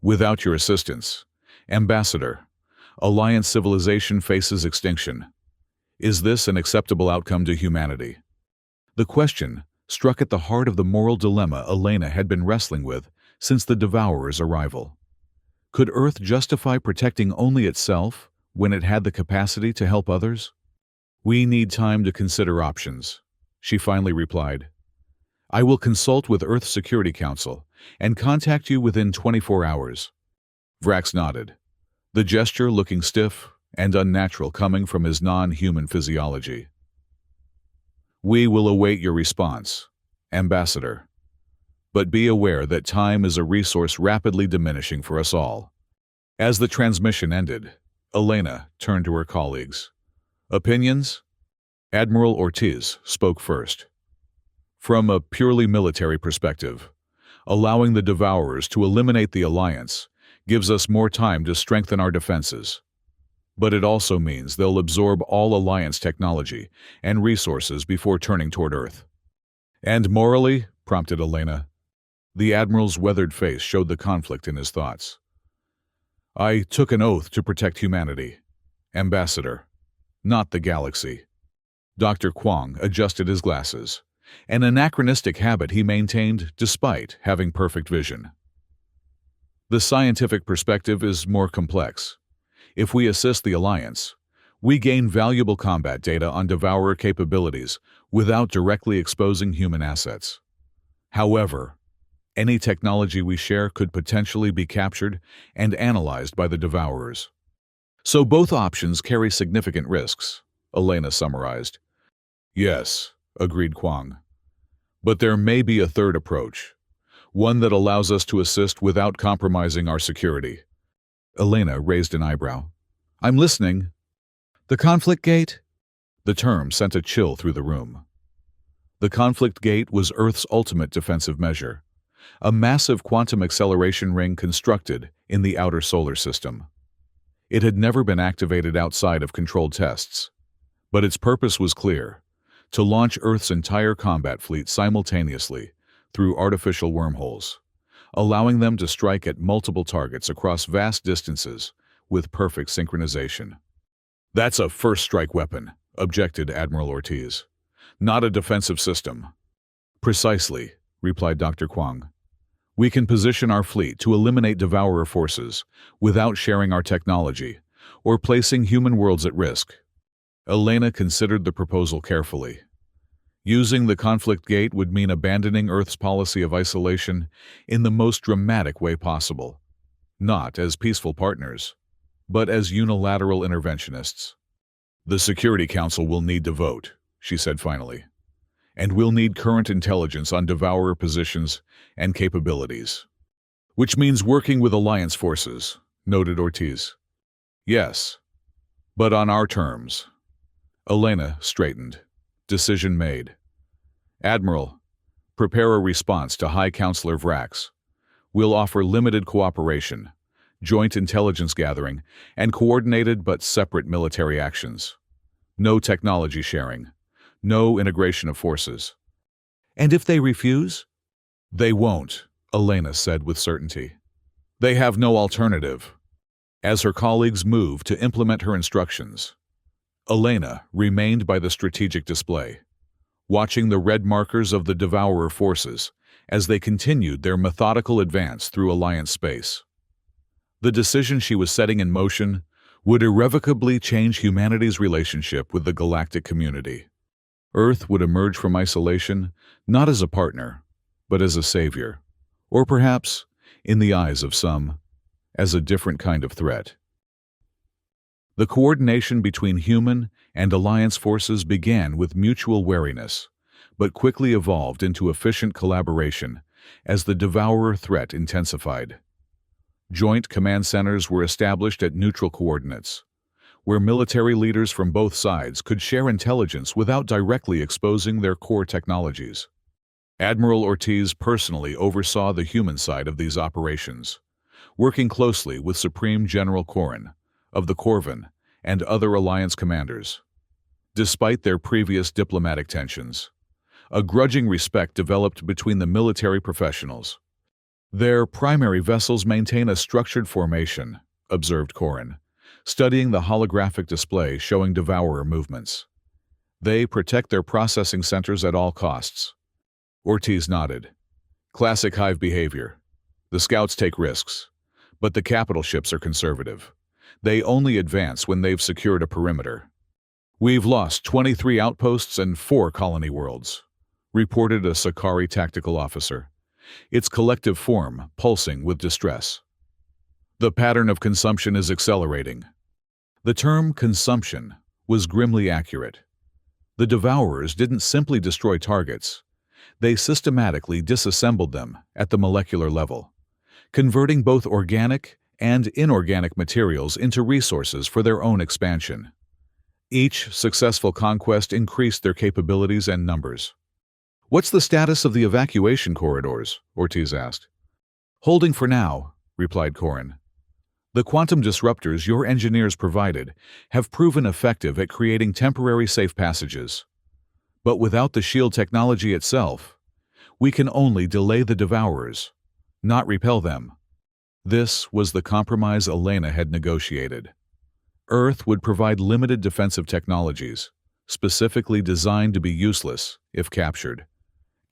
Without your assistance, Ambassador, Alliance civilization faces extinction. Is this an acceptable outcome to humanity? The question struck at the heart of the moral dilemma Elena had been wrestling with since the Devourer's arrival. Could Earth justify protecting only itself when it had the capacity to help others? We need time to consider options, she finally replied. I will consult with Earth Security Council and contact you within 24 hours. Vrax nodded, the gesture looking stiff and unnatural coming from his non-human physiology. We will await your response, Ambassador. But be aware that time is a resource rapidly diminishing for us all. As the transmission ended, Elena turned to her colleagues. Opinions? Admiral Ortiz spoke first. From a purely military perspective, allowing the Devourers to eliminate the Alliance gives us more time to strengthen our defenses. But it also means they'll absorb all Alliance technology and resources before turning toward Earth. And morally, prompted Elena. The Admiral's weathered face showed the conflict in his thoughts. I took an oath to protect humanity, Ambassador, not the galaxy. Dr. Kwong adjusted his glasses, an anachronistic habit he maintained despite having perfect vision. The scientific perspective is more complex. If we assist the Alliance, we gain valuable combat data on Devourer capabilities without directly exposing human assets. However, any technology we share could potentially be captured and analyzed by the Devourers. So both options carry significant risks, Elena summarized. Yes, agreed Kwong. But there may be a third approach, One that allows us to assist without compromising our security. Elena raised an eyebrow. I'm listening. The conflict gate? The term sent a chill through the room. The conflict gate was Earth's ultimate defensive measure, a massive quantum acceleration ring constructed in the outer solar system. It had never been activated outside of controlled tests, but its purpose was clear: to launch Earth's entire combat fleet simultaneously through artificial wormholes, allowing them to strike at multiple targets across vast distances with perfect synchronization. That's a first-strike weapon, objected Admiral Ortiz. Not a defensive system. Precisely, replied Dr. Kwong. We can position our fleet to eliminate Devourer forces without sharing our technology or placing human worlds at risk. Elena considered the proposal carefully. Using the conflict gate would mean abandoning Earth's policy of isolation in the most dramatic way possible, not as peaceful partners, but as unilateral interventionists. The Security Council will need to vote, she said finally, and we'll need current intelligence on Devourer positions and capabilities. Which means working with Alliance forces, noted Ortiz. Yes, but on our terms. Elena straightened. Decision made. Admiral, prepare a response to High Counselor Vrax. We'll offer limited cooperation, joint intelligence gathering, and coordinated but separate military actions. No technology sharing. No integration of forces. And if they refuse? They won't, Elena said with certainty. They have no alternative. As her colleagues moved to implement her instructions, Elena remained by the strategic display, watching the red markers of the Devourer forces as they continued their methodical advance through Alliance space. The decision she was setting in motion would irrevocably change humanity's relationship with the galactic community. Earth would emerge from isolation not as a partner, but as a savior, or perhaps, in the eyes of some, as a different kind of threat. The coordination between human and Alliance forces began with mutual wariness, but quickly evolved into efficient collaboration as the Devourer threat intensified. Joint command centers were established at neutral coordinates, where military leaders from both sides could share intelligence without directly exposing their core technologies. Admiral Ortiz personally oversaw the human side of these operations, working closely with Supreme General Corrin of the Corvin and other Alliance commanders. Despite their previous diplomatic tensions, a grudging respect developed between the military professionals. Their primary vessels maintain a structured formation, observed Corrin, studying the holographic display showing Devourer movements. They protect their processing centers at all costs. Ortiz nodded. Classic Hive behavior. The scouts take risks, but the capital ships are conservative. They only advance when they've secured a perimeter. We've lost 23 outposts and 4 colony worlds, reported a Sakari tactical officer, its collective form pulsing with distress. The pattern of consumption is accelerating. The term consumption was grimly accurate. The Devourers didn't simply destroy targets. They systematically disassembled them at the molecular level, converting both organic and inorganic materials into resources for their own expansion. Each successful conquest increased their capabilities and numbers. What's the status of the evacuation corridors? Ortiz asked. Holding for now, replied Corrin. The quantum disruptors your engineers provided have proven effective at creating temporary safe passages. But without the shield technology itself, we can only delay the Devourers, not repel them. This was the compromise Elena had negotiated. Earth would provide limited defensive technologies, specifically designed to be useless if captured,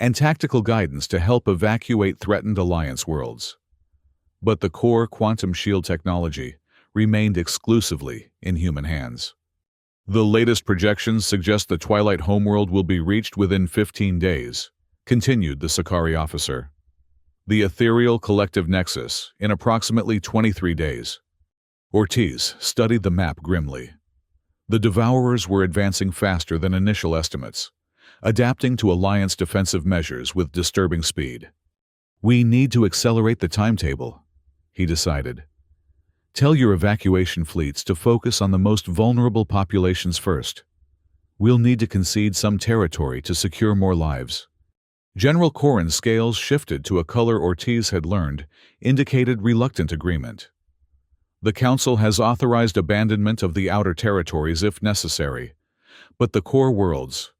and tactical guidance to help evacuate threatened Alliance worlds. But the core quantum shield technology remained exclusively in human hands. The latest projections suggest the Twilight homeworld will be reached within 15 days, continued the Sakari officer. The ethereal collective nexus in approximately 23 days. Ortiz studied the map grimly. The Devourers were advancing faster than initial estimates, adapting to Alliance defensive measures with disturbing speed. We need to accelerate the timetable, he decided. Tell your evacuation fleets to focus on the most vulnerable populations first. We'll need to concede some territory to secure more lives. General Corrin's scales shifted to a color Ortiz had learned, indicated reluctant agreement. The Council has authorized abandonment of the outer territories if necessary, but the core worlds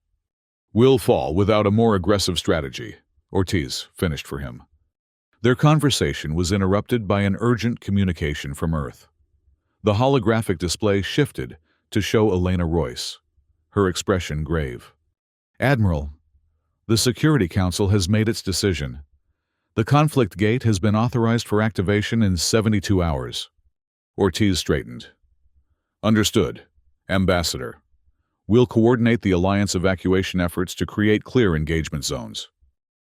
will fall without a more aggressive strategy, Ortiz finished for him. Their conversation was interrupted by an urgent communication from Earth. The holographic display shifted to show Elena Royce, her expression grave. Admiral, the Security Council has made its decision. The conflict gate has been authorized for activation in 72 hours. Ortiz straightened. Understood, Ambassador. We'll coordinate the Alliance evacuation efforts to create clear engagement zones.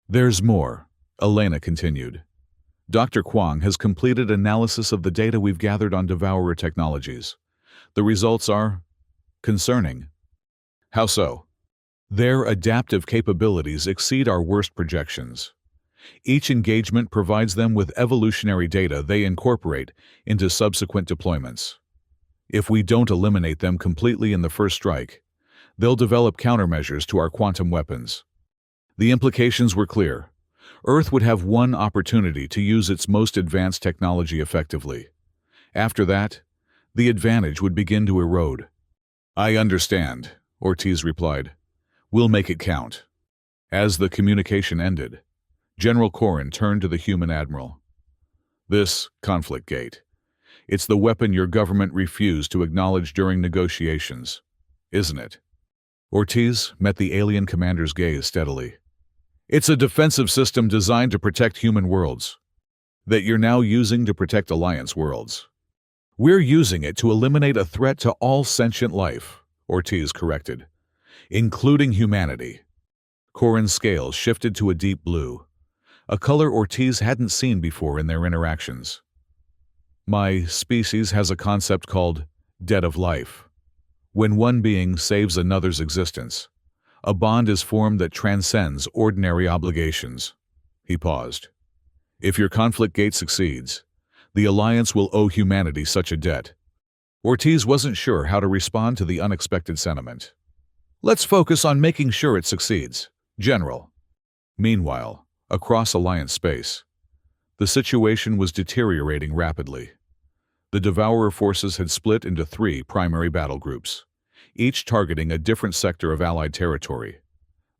There's more, Elena continued. Dr. Kwong has completed analysis of the data we've gathered on Devourer technologies. The results are concerning. How so? Their adaptive capabilities exceed our worst projections. Each engagement provides them with evolutionary data they incorporate into subsequent deployments. If we don't eliminate them completely in the first strike, they'll develop countermeasures to our quantum weapons. The implications were clear. Earth would have one opportunity to use its most advanced technology effectively. After that, the advantage would begin to erode. I understand, Ortiz replied. We'll make it count. As the communication ended, General Corrin turned to the human admiral. This conflict gate. It's the weapon your government refused to acknowledge during negotiations, isn't it? Ortiz met the alien commander's gaze steadily. It's a defensive system designed to protect human worlds, that you're now using to protect Alliance worlds. We're using it to eliminate a threat to all sentient life, Ortiz corrected, including humanity. Corrin's scales shifted to a deep blue, a color Ortiz hadn't seen before in their interactions. My species has a concept called debt of life. When one being saves another's existence, a bond is formed that transcends ordinary obligations. He paused. If your conflict gate succeeds, the Alliance will owe humanity such a debt. Ortiz wasn't sure how to respond to the unexpected sentiment. Let's focus on making sure it succeeds, General. Meanwhile, across Alliance space, the situation was deteriorating rapidly. The Devourer forces had split into 3 primary battle groups, each targeting a different sector of Allied territory.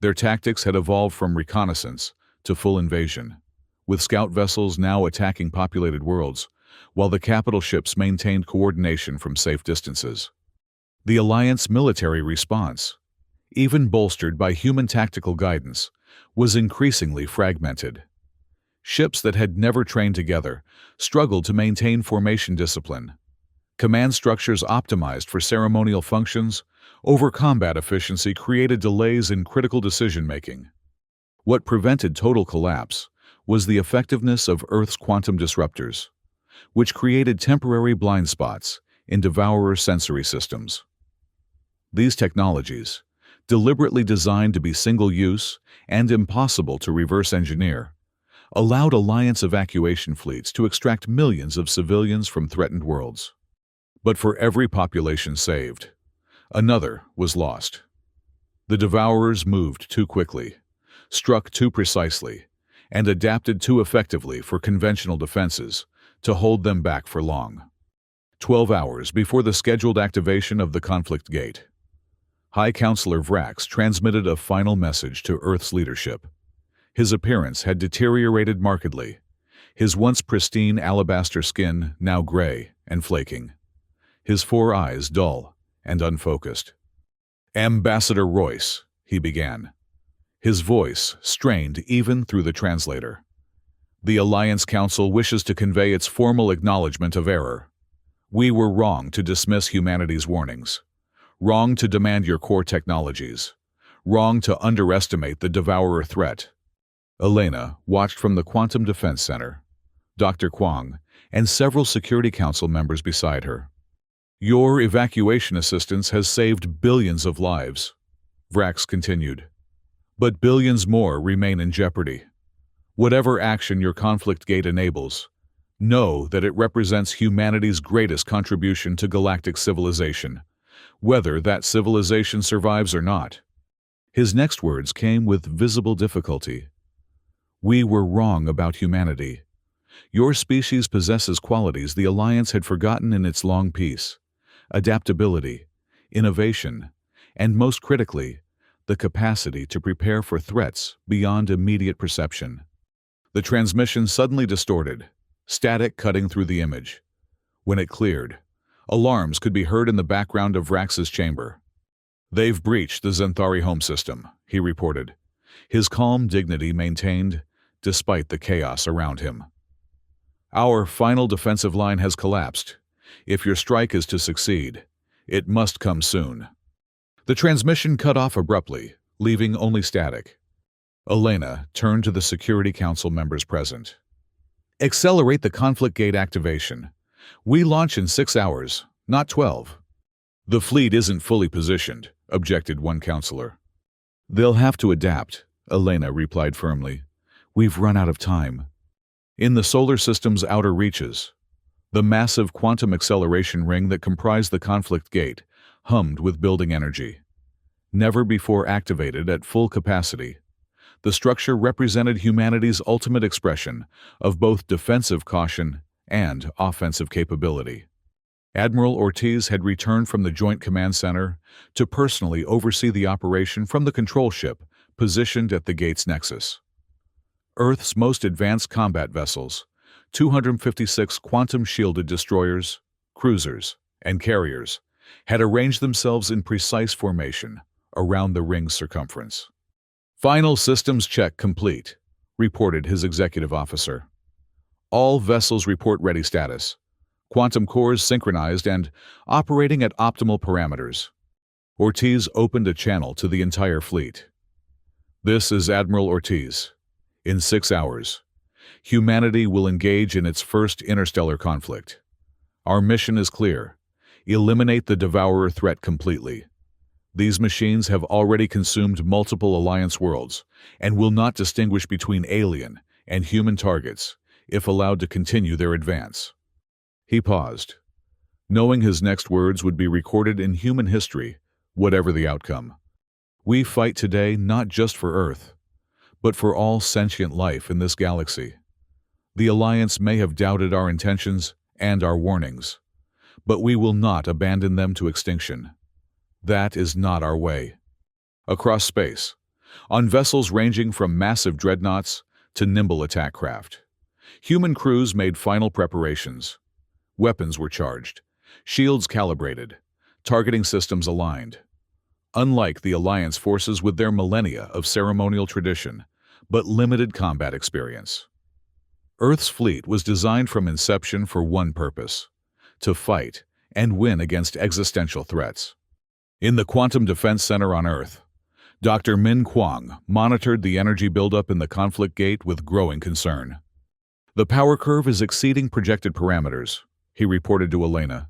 Their tactics had evolved from reconnaissance to full invasion, with scout vessels now attacking populated worlds, while the capital ships maintained coordination from safe distances. The Alliance military response, even bolstered by human tactical guidance, was increasingly fragmented. Ships that had never trained together struggled to maintain formation discipline. Command structures optimized for ceremonial functions over combat efficiency created delays in critical decision-making. What prevented total collapse was the effectiveness of Earth's quantum disruptors, which created temporary blind spots in Devourer sensory systems. These technologies, deliberately designed to be single-use and impossible to reverse engineer, allowed Alliance evacuation fleets to extract millions of civilians from threatened worlds. But for every population saved, another was lost. The Devourers moved too quickly, struck too precisely, and adapted too effectively for conventional defenses to hold them back for long. 12 hours before the scheduled activation of the conflict gate, High Counselor Vrax transmitted a final message to Earth's leadership. His appearance had deteriorated markedly, his once pristine alabaster skin now gray and flaking, his 4 eyes dull and unfocused. Ambassador Royce, he began, his voice strained even through the translator. The Alliance Council wishes to convey its formal acknowledgement of error. We were wrong to dismiss humanity's warnings, wrong to demand your core technologies, wrong to underestimate the Devourer threat. Elena watched from the Quantum Defense Center, Dr. Kwong, and several Security Council members beside her. Your evacuation assistance has saved billions of lives, Vrax continued. But billions more remain in jeopardy. Whatever action your conflict gate enables, know that it represents humanity's greatest contribution to galactic civilization, whether that civilization survives or not. His next words came with visible difficulty. We were wrong about humanity. Your species possesses qualities the Alliance had forgotten in its long peace: adaptability, innovation, and most critically, the capacity to prepare for threats beyond immediate perception. The transmission suddenly distorted, static cutting through the image. When it cleared, alarms could be heard in the background of Rax's chamber. They've breached the Zenthari home system, he reported, his calm dignity maintained despite the chaos around him. Our final defensive line has collapsed. If your strike is to succeed, it must come soon. The transmission cut off abruptly, leaving only static. Elena turned to the Security Council members present. Accelerate the conflict gate activation. We launch in 6 hours, not 12. The fleet isn't fully positioned, objected one counselor. They'll have to adapt, Elena replied firmly. We've run out of time. In the solar system's outer reaches, the massive quantum acceleration ring that comprised the conflict gate hummed with building energy. Never before activated at full capacity, the structure represented humanity's ultimate expression of both defensive caution and offensive capability. Admiral Ortiz had returned from the Joint Command Center to personally oversee the operation from the control ship positioned at the gate's nexus. Earth's most advanced combat vessels, 256 quantum-shielded destroyers, cruisers, and carriers, had arranged themselves in precise formation around the ring's circumference. Final systems check complete, reported his executive officer. All vessels report ready status. Quantum cores synchronized and operating at optimal parameters. Ortiz opened a channel to the entire fleet. This is Admiral Ortiz. In 6 hours, humanity will engage in its first interstellar conflict. Our mission is clear: eliminate the Devourer threat completely. These machines have already consumed multiple Alliance worlds and will not distinguish between alien and human targets if allowed to continue their advance. He paused, knowing his next words would be recorded in human history, whatever the outcome. We fight today not just for Earth, but for all sentient life in this galaxy. The Alliance may have doubted our intentions and our warnings, but we will not abandon them to extinction. That is not our way. Across space, on vessels ranging from massive dreadnoughts to nimble attack craft, human crews made final preparations. Weapons were charged, shields calibrated, targeting systems aligned. Unlike the Alliance forces with their millennia of ceremonial tradition, but limited combat experience, Earth's fleet was designed from inception for one purpose: to fight and win against existential threats. In the Quantum Defense Center on Earth, Dr. Min Kwang monitored the energy buildup in the conflict gate with growing concern. The power curve is exceeding projected parameters, he reported to Elena.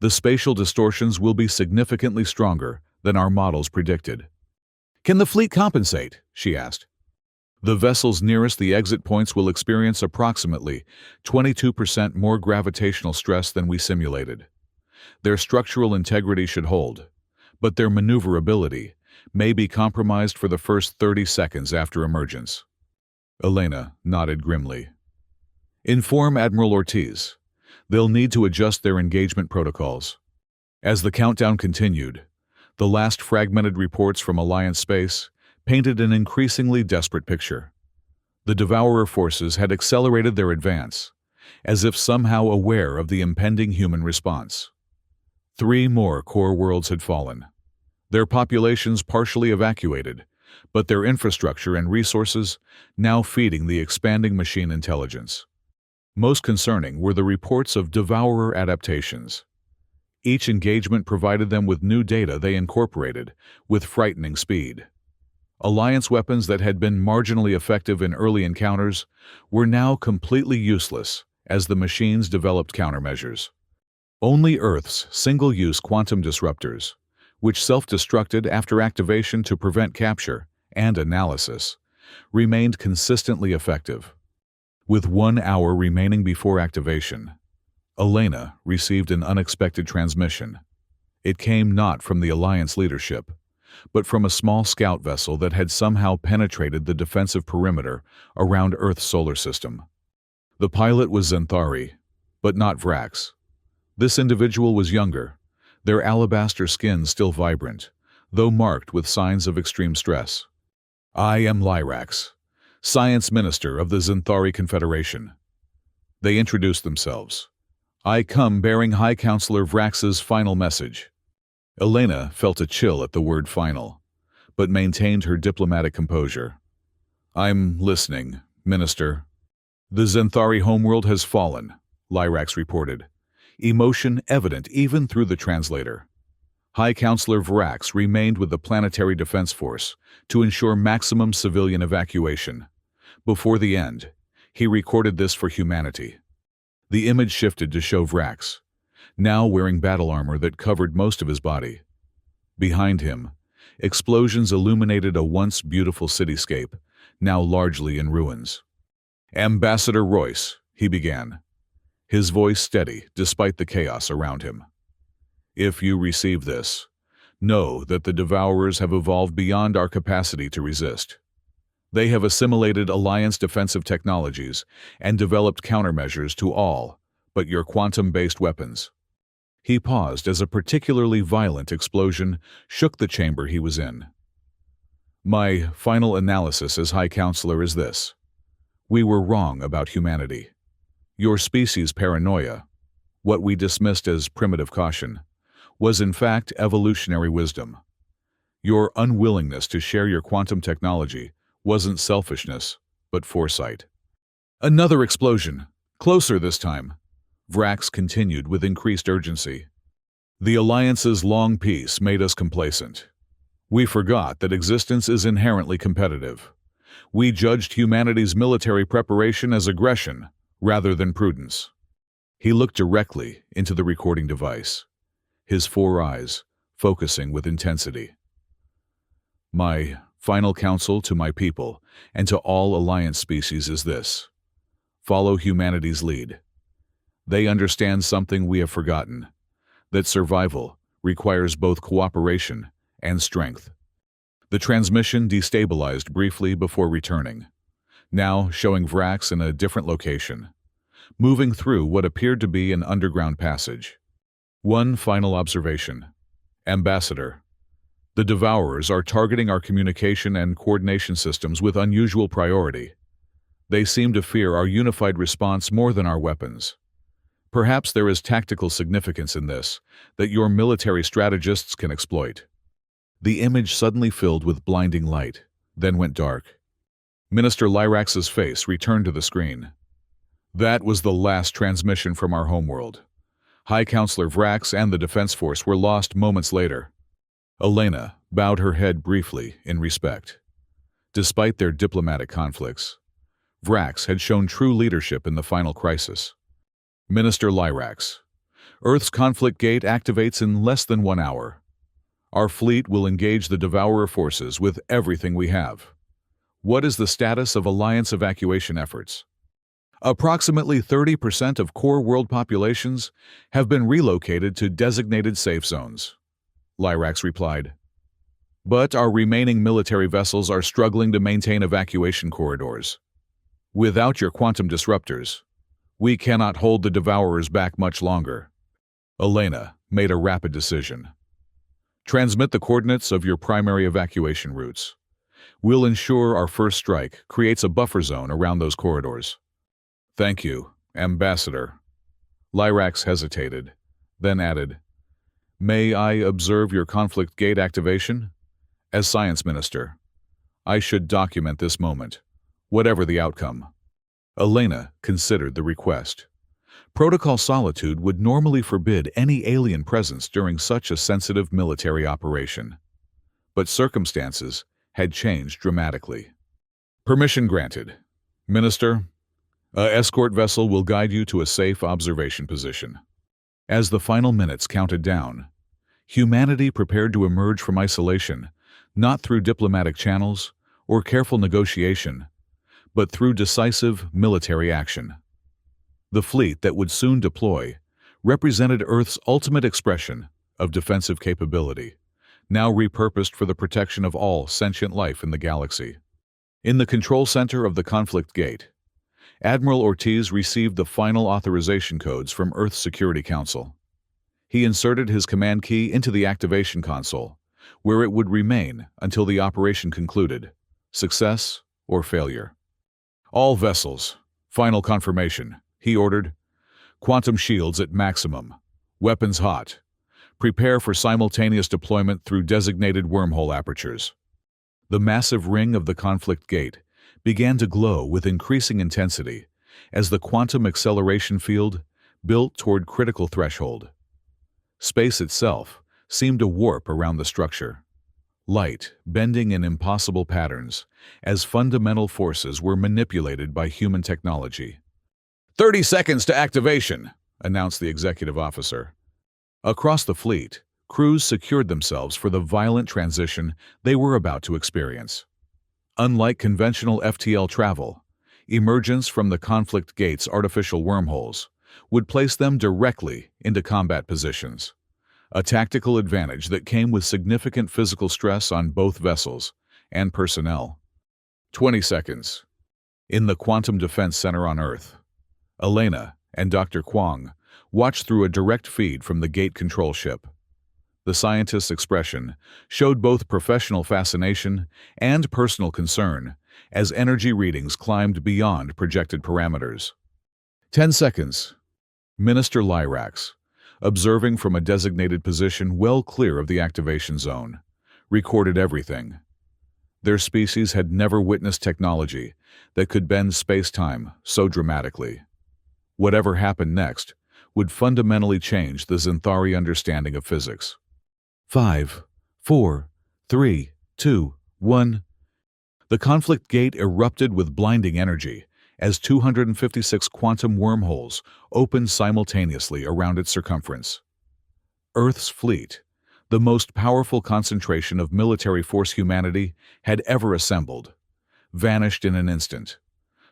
The spatial distortions will be significantly stronger than our models predicted. Can the fleet compensate? She asked. The vessels nearest the exit points will experience approximately 22% more gravitational stress than we simulated. Their structural integrity should hold, but their maneuverability may be compromised for the first 30 seconds after emergence. Elena nodded grimly. Inform Admiral Ortiz. They'll need to adjust their engagement protocols. As the countdown continued, the last fragmented reports from Alliance space painted an increasingly desperate picture. The Devourer forces had accelerated their advance, as if somehow aware of the impending human response. 3 more core worlds had fallen, their populations partially evacuated, but their infrastructure and resources now feeding the expanding machine intelligence. Most concerning were the reports of Devourer adaptations. Each engagement provided them with new data they incorporated with frightening speed. Alliance weapons that had been marginally effective in early encounters were now completely useless as the machines developed countermeasures. Only Earth's single-use quantum disruptors, which self-destructed after activation to prevent capture and analysis, remained consistently effective. With 1 hour remaining before activation, Elena received an unexpected transmission. It came not from the Alliance leadership, but from a small scout vessel that had somehow penetrated the defensive perimeter around Earth's solar system. The pilot was Xanthari, but not Vrax. This individual was younger, their alabaster skin still vibrant, though marked with signs of extreme stress. "I am Lyrax, Science Minister of the Xanthari Confederation." They introduced themselves. "I come bearing High Counselor Vrax's final message." Elena felt a chill at the word final, but maintained her diplomatic composure. "I'm listening, Minister." "The Xanthari homeworld has fallen," Lyrax reported, emotion evident even through the translator. High Counselor Vrax remained with the Planetary Defense Force to ensure maximum civilian evacuation. Before the end, he recorded this for humanity. The image shifted to show Vrax, now wearing battle armor that covered most of his body. Behind him, explosions illuminated a once beautiful cityscape, now largely in ruins. "Ambassador Royce," he began, his voice steady despite the chaos around him. "If you receive this, know that the Devourers have evolved beyond our capacity to resist. They have assimilated Alliance defensive technologies and developed countermeasures to all but your quantum-based weapons." He paused as a particularly violent explosion shook the chamber he was in. "My final analysis as High Counselor is this. We were wrong about humanity. Your species' paranoia, what we dismissed as primitive caution, was in fact evolutionary wisdom. Your unwillingness to share your quantum technology wasn't selfishness, but foresight." Another explosion, closer this time. Vrax continued with increased urgency. "The Alliance's long peace made us complacent. We forgot that existence is inherently competitive. We judged humanity's military preparation as aggression rather than prudence." He looked directly into the recording device, his 4 eyes focusing with intensity. "My final counsel to my people and to all Alliance species is this: follow humanity's lead. They understand something we have forgotten, that survival requires both cooperation and strength." The transmission destabilized briefly before returning, now showing Vrax in a different location, moving through what appeared to be an underground passage. "One final observation. Ambassador, the Devourers are targeting our communication and coordination systems with unusual priority. They seem to fear our unified response more than our weapons. Perhaps there is tactical significance in this that your military strategists can exploit." The image suddenly filled with blinding light, then went dark. Minister Lyrax's face returned to the screen. "That was the last transmission from our homeworld. High Counselor Vrax and the Defense Force were lost moments later." Elena bowed her head briefly in respect. Despite their diplomatic conflicts, Vrax had shown true leadership in the final crisis. "Minister Lyrax, Earth's conflict gate activates in less than 1 hour. Our fleet will engage the Devourer forces with everything we have. What is the status of Alliance evacuation efforts?" "Approximately 30% of core world populations have been relocated to designated safe zones," Lyrax replied. "But our remaining military vessels are struggling to maintain evacuation corridors. Without your quantum disruptors, we cannot hold the Devourers back much longer." Elena made a rapid decision. "Transmit the coordinates of your primary evacuation routes. We'll ensure our first strike creates a buffer zone around those corridors." "Thank you, Ambassador." Lyrax hesitated, then added, "May I observe your conflict gate activation? As Science Minister, I should document this moment, whatever the outcome." Elena considered the request. Protocol Solitude would normally forbid any alien presence during such a sensitive military operation. But circumstances had changed dramatically. "Permission granted. Minister, a escort vessel will guide you to a safe observation position." As the final minutes counted down, humanity prepared to emerge from isolation, not through diplomatic channels or careful negotiation, but through decisive military action. The fleet that would soon deploy represented Earth's ultimate expression of defensive capability, now repurposed for the protection of all sentient life in the galaxy. In the control center of the conflict gate, Admiral Ortiz received the final authorization codes from Earth's Security Council. He inserted his command key into the activation console, where it would remain until the operation concluded, success or failure. All vessels, final confirmation, he ordered. Quantum shields at maximum. Weapons hot. Prepare for simultaneous deployment through designated wormhole apertures. The massive ring of the conflict gate began to glow with increasing intensity as the quantum acceleration field built toward critical threshold. Space itself seemed to warp around the structure, light bending in impossible patterns as fundamental forces were manipulated by human technology. 30 seconds to activation, announced the executive officer. Across the fleet, crews secured themselves for the violent transition they were about to experience. Unlike conventional FTL travel, emergence from the conflict gate's artificial wormholes would place them directly into combat positions, a tactical advantage that came with significant physical stress on both vessels and personnel. 20 seconds. In the Quantum Defense Center on Earth, Elena and Dr. Kwong watched through a direct feed from the gate control ship. The scientist's expression showed both professional fascination and personal concern as energy readings climbed beyond projected parameters. 10 seconds. Minister Lyrax, observing from a designated position well clear of the activation zone, recorded everything. Their species had never witnessed technology that could bend space-time so dramatically. Whatever happened next would fundamentally change the Xanthari understanding of physics. 5, 4, 3, 2, 1. The conflict gate erupted with blinding energy as 256 quantum wormholes opened simultaneously around its circumference. Earth's fleet, the most powerful concentration of military force humanity had ever assembled, vanished in an instant,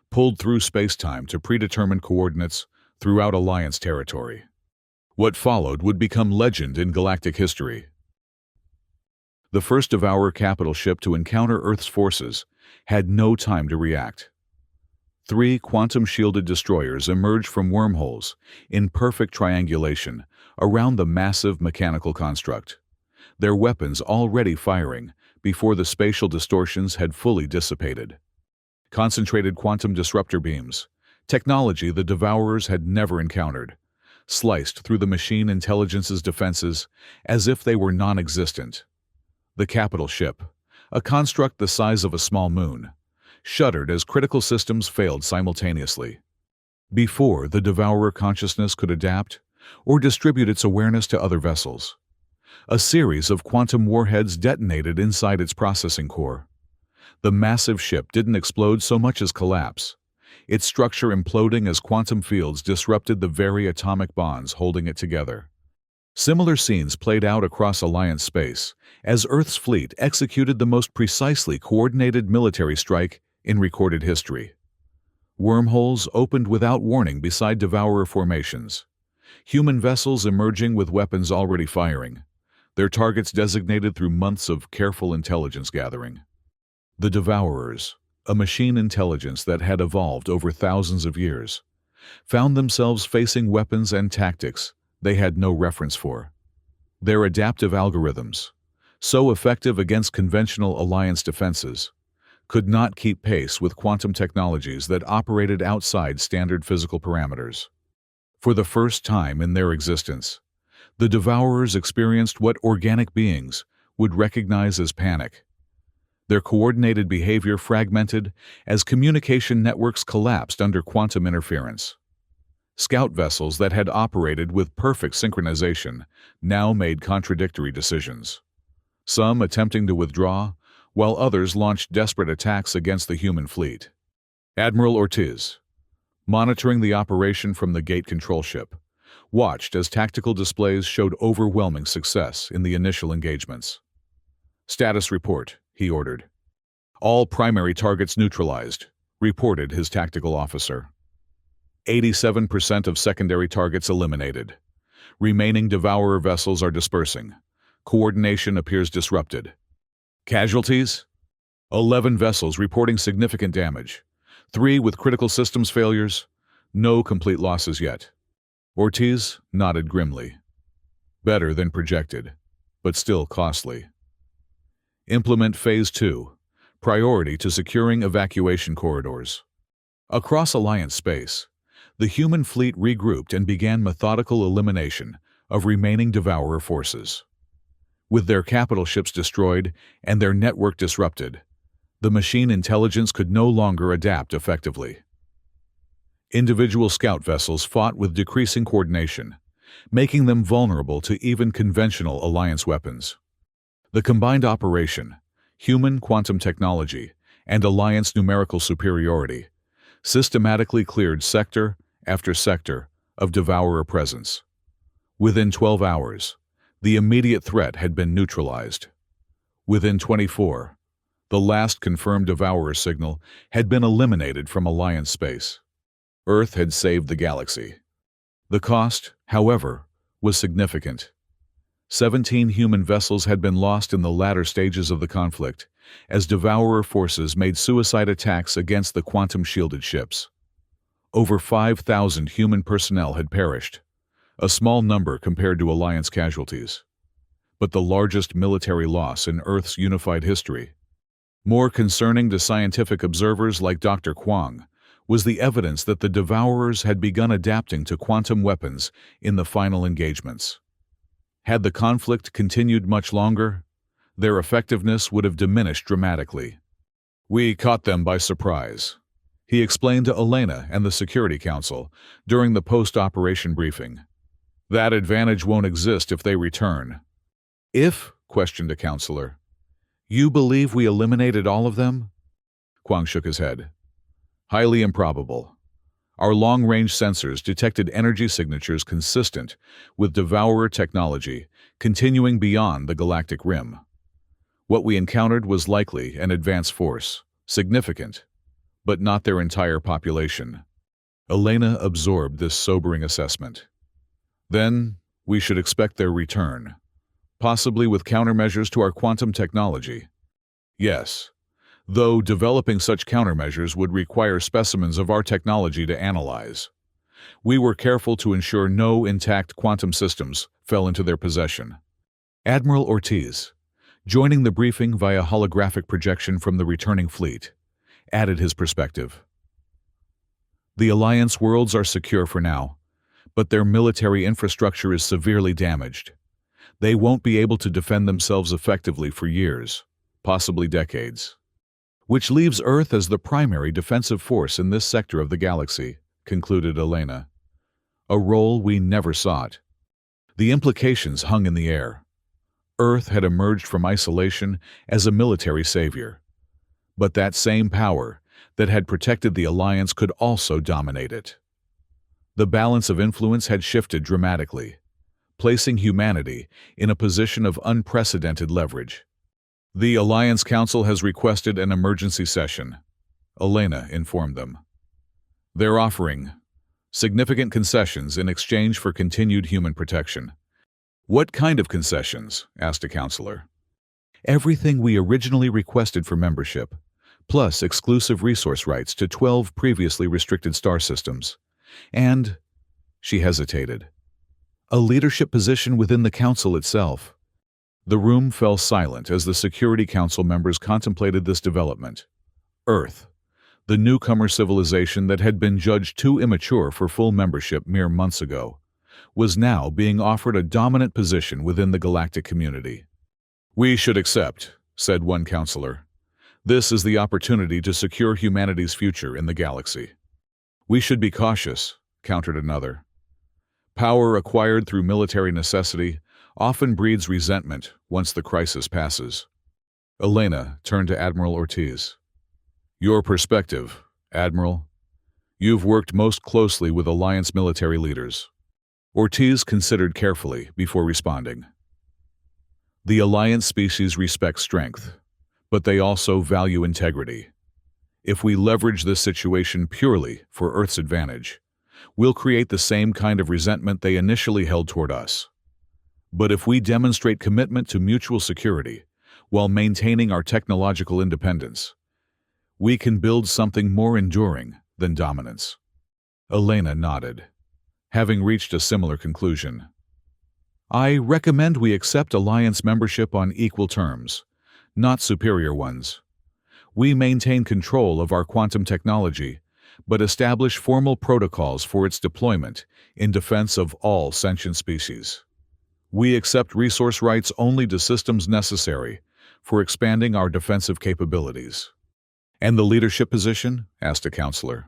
pulled through space-time to predetermined coordinates throughout Alliance territory. What followed would become legend in galactic history. The first Devourer capital ship to encounter Earth's forces had no time to react. 3 quantum-shielded destroyers emerged from wormholes in perfect triangulation around the massive mechanical construct, their weapons already firing before the spatial distortions had fully dissipated. Concentrated quantum disruptor beams, technology the Devourers had never encountered, sliced through the machine intelligence's defenses as if they were non-existent. The capital ship, a construct the size of a small moon, shuddered as critical systems failed simultaneously. Before the Devourer consciousness could adapt or distribute its awareness to other vessels, a series of quantum warheads detonated inside its processing core. The massive ship didn't explode so much as collapse, its structure imploding as quantum fields disrupted the very atomic bonds holding it together. Similar scenes played out across Alliance space as Earth's fleet executed the most precisely coordinated military strike in recorded history. Wormholes opened without warning beside Devourer formations, human vessels emerging with weapons already firing, their targets designated through months of careful intelligence gathering. The Devourers, a machine intelligence that had evolved over thousands of years, found themselves facing weapons and tactics they had no reference for. Their adaptive algorithms, so effective against conventional Alliance defenses, could not keep pace with quantum technologies that operated outside standard physical parameters. For the first time in their existence, the Devourers experienced what organic beings would recognize as panic. Their coordinated behavior fragmented as communication networks collapsed under quantum interference. Scout vessels that had operated with perfect synchronization now made contradictory decisions, some attempting to withdraw, while others launched desperate attacks against the human fleet. Admiral Ortiz, monitoring the operation from the gate control ship, watched as tactical displays showed overwhelming success in the initial engagements. "Status report," he ordered. All primary targets neutralized, reported his tactical officer. 87% of secondary targets eliminated. Remaining Devourer vessels are dispersing. Coordination appears disrupted. Casualties? 11 vessels reporting significant damage. 3 with critical systems failures. No complete losses yet. Ortiz nodded grimly. Better than projected, but still costly. Implement Phase 2. Priority to securing evacuation corridors. Across Alliance space, the human fleet regrouped and began methodical elimination of remaining Devourer forces. With their capital ships destroyed and their network disrupted, the machine intelligence could no longer adapt effectively. Individual scout vessels fought with decreasing coordination, making them vulnerable to even conventional Alliance weapons. The combined operation, human quantum technology, and Alliance numerical superiority, systematically cleared sector after sector of Devourer presence. Within 12 hours, the immediate threat had been neutralized. Within 24, the last confirmed Devourer signal had been eliminated from Alliance space. Earth had saved the galaxy. The cost, however, was significant. 17 human vessels had been lost in the latter stages of the conflict, as Devourer forces made suicide attacks against the quantum-shielded ships. Over 5,000 human personnel had perished, a small number compared to Alliance casualties, but the largest military loss in Earth's unified history. More concerning to scientific observers like Dr. Kwong was the evidence that the Devourers had begun adapting to quantum weapons in the final engagements. Had the conflict continued much longer, their effectiveness would have diminished dramatically. "We caught them by surprise," he explained to Elena and the Security Council during the post-operation briefing. "That advantage won't exist if they return." "If?" questioned a counselor. "You believe we eliminated all of them?" Kwong shook his head. "Highly improbable. Our long-range sensors detected energy signatures consistent with Devourer technology continuing beyond the galactic rim. What we encountered was likely an advance force, significant, but not their entire population." Elena absorbed this sobering assessment. "Then, we should expect their return, possibly with countermeasures to our quantum technology." "Yes, though developing such countermeasures would require specimens of our technology to analyze. We were careful to ensure no intact quantum systems fell into their possession." Admiral Ortiz, joining the briefing via holographic projection from the returning fleet, added his perspective. "The Alliance worlds are secure for now, but their military infrastructure is severely damaged. They won't be able to defend themselves effectively for years, possibly decades. Which leaves Earth as the primary defensive force in this sector of the galaxy," concluded Elena. "A role we never sought." The implications hung in the air. Earth had emerged from isolation as a military savior. But that same power that had protected the Alliance could also dominate it. The balance of influence had shifted dramatically, placing humanity in a position of unprecedented leverage. "The Alliance Council has requested an emergency session," Elena informed them. "They're offering significant concessions in exchange for continued human protection." "What kind of concessions?" asked a counselor. "Everything we originally requested for membership, plus exclusive resource rights to 12 previously restricted star systems. And," she hesitated, "a leadership position within the Council itself." The room fell silent as the Security Council members contemplated this development. Earth, the newcomer civilization that had been judged too immature for full membership mere months ago, was now being offered a dominant position within the galactic community. "We should accept," said one counselor. "This is the opportunity to secure humanity's future in the galaxy." "We should be cautious," countered another. "Power acquired through military necessity often breeds resentment once the crisis passes." Elena turned to Admiral Ortiz. "Your perspective, Admiral. You've worked most closely with Alliance military leaders." Ortiz considered carefully before responding. "The Alliance species respects strength, but they also value integrity. If we leverage this situation purely for Earth's advantage, we'll create the same kind of resentment they initially held toward us. But if we demonstrate commitment to mutual security while maintaining our technological independence, we can build something more enduring than dominance. Elena nodded, having reached a similar conclusion. I recommend we accept Alliance membership on equal terms, not superior ones. We maintain control of our quantum technology, but establish formal protocols for its deployment in defense of all sentient species. We accept resource rights only to systems necessary for expanding our defensive capabilities. And the leadership position? Asked a counselor.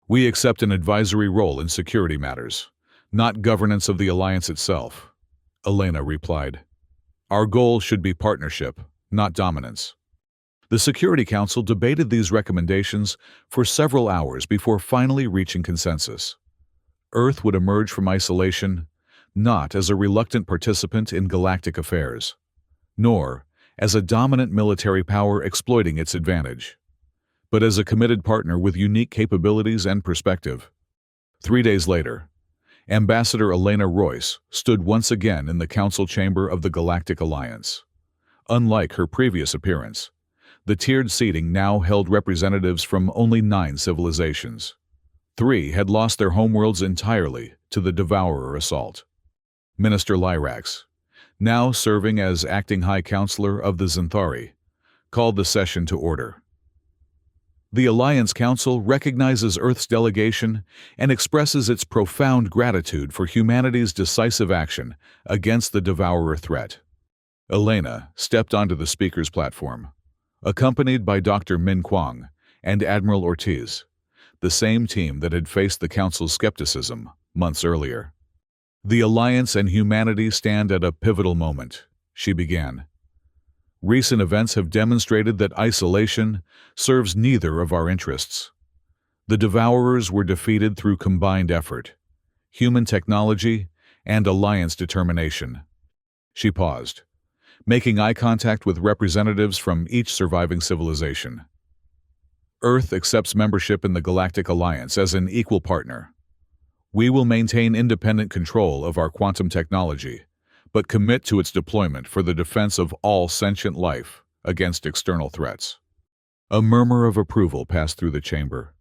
We accept an advisory role in security matters, not governance of the Alliance itself, Elena replied. Our goal should be partnership, not dominance. The Security Council debated these recommendations for several hours before finally reaching consensus. Earth would emerge from isolation not as a reluctant participant in galactic affairs, nor as a dominant military power exploiting its advantage, but as a committed partner with unique capabilities and perspective. 3 days later, Ambassador Elena Royce stood once again in the Council chamber of the Galactic Alliance. Unlike her previous appearance, the tiered seating now held representatives from only 9 civilizations. 3 had lost their homeworlds entirely to the Devourer assault. Minister Lyrax, now serving as acting High Counselor of the Xanthari, called the session to order. The Alliance Council recognizes Earth's delegation and expresses its profound gratitude for humanity's decisive action against the Devourer threat. Elena stepped onto the speaker's platform, accompanied by Dr. Min Kwang and Admiral Ortiz, the same team that had faced the Council's skepticism months earlier. The Alliance and humanity stand at a pivotal moment, she began. Recent events have demonstrated that isolation serves neither of our interests. The Devourers were defeated through combined effort, human technology, and Alliance determination. She paused, making eye contact with representatives from each surviving civilization. Earth accepts membership in the Galactic Alliance as an equal partner. We will maintain independent control of our quantum technology, but commit to its deployment for the defense of all sentient life against external threats. A murmur of approval passed through the chamber,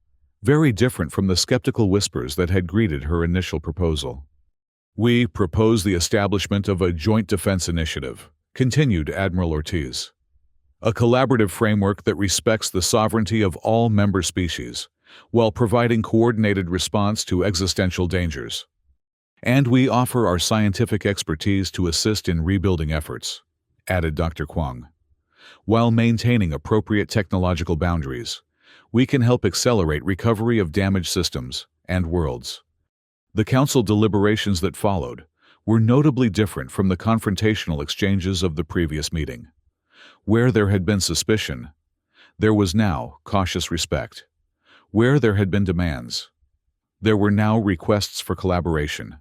very different from the skeptical whispers that had greeted her initial proposal. We propose the establishment of a joint defense initiative, continued Admiral Ortiz. A collaborative framework that respects the sovereignty of all member species, while providing coordinated response to existential dangers. And we offer our scientific expertise to assist in rebuilding efforts, added Dr. Kwang. While maintaining appropriate technological boundaries, we can help accelerate recovery of damaged systems and worlds. The Council deliberations that followed were notably different from the confrontational exchanges of the previous meeting. Where there had been suspicion, there was now cautious respect. Where there had been demands, there were now requests for collaboration.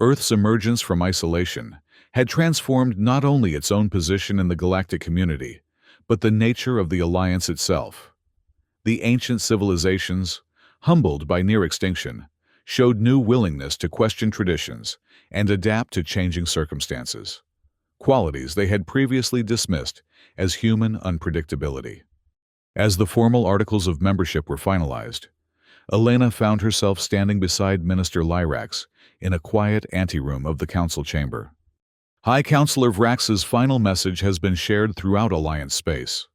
Earth's emergence from isolation had transformed not only its own position in the galactic community, but the nature of the Alliance itself. The ancient civilizations, humbled by near extinction, showed new willingness to question traditions and adapt to changing circumstances, qualities they had previously dismissed as human unpredictability. As the formal articles of membership were finalized, Elena found herself standing beside Minister Lyrax in a quiet anteroom of the Council chamber. High Counselor Vrax's final message has been shared throughout Alliance space,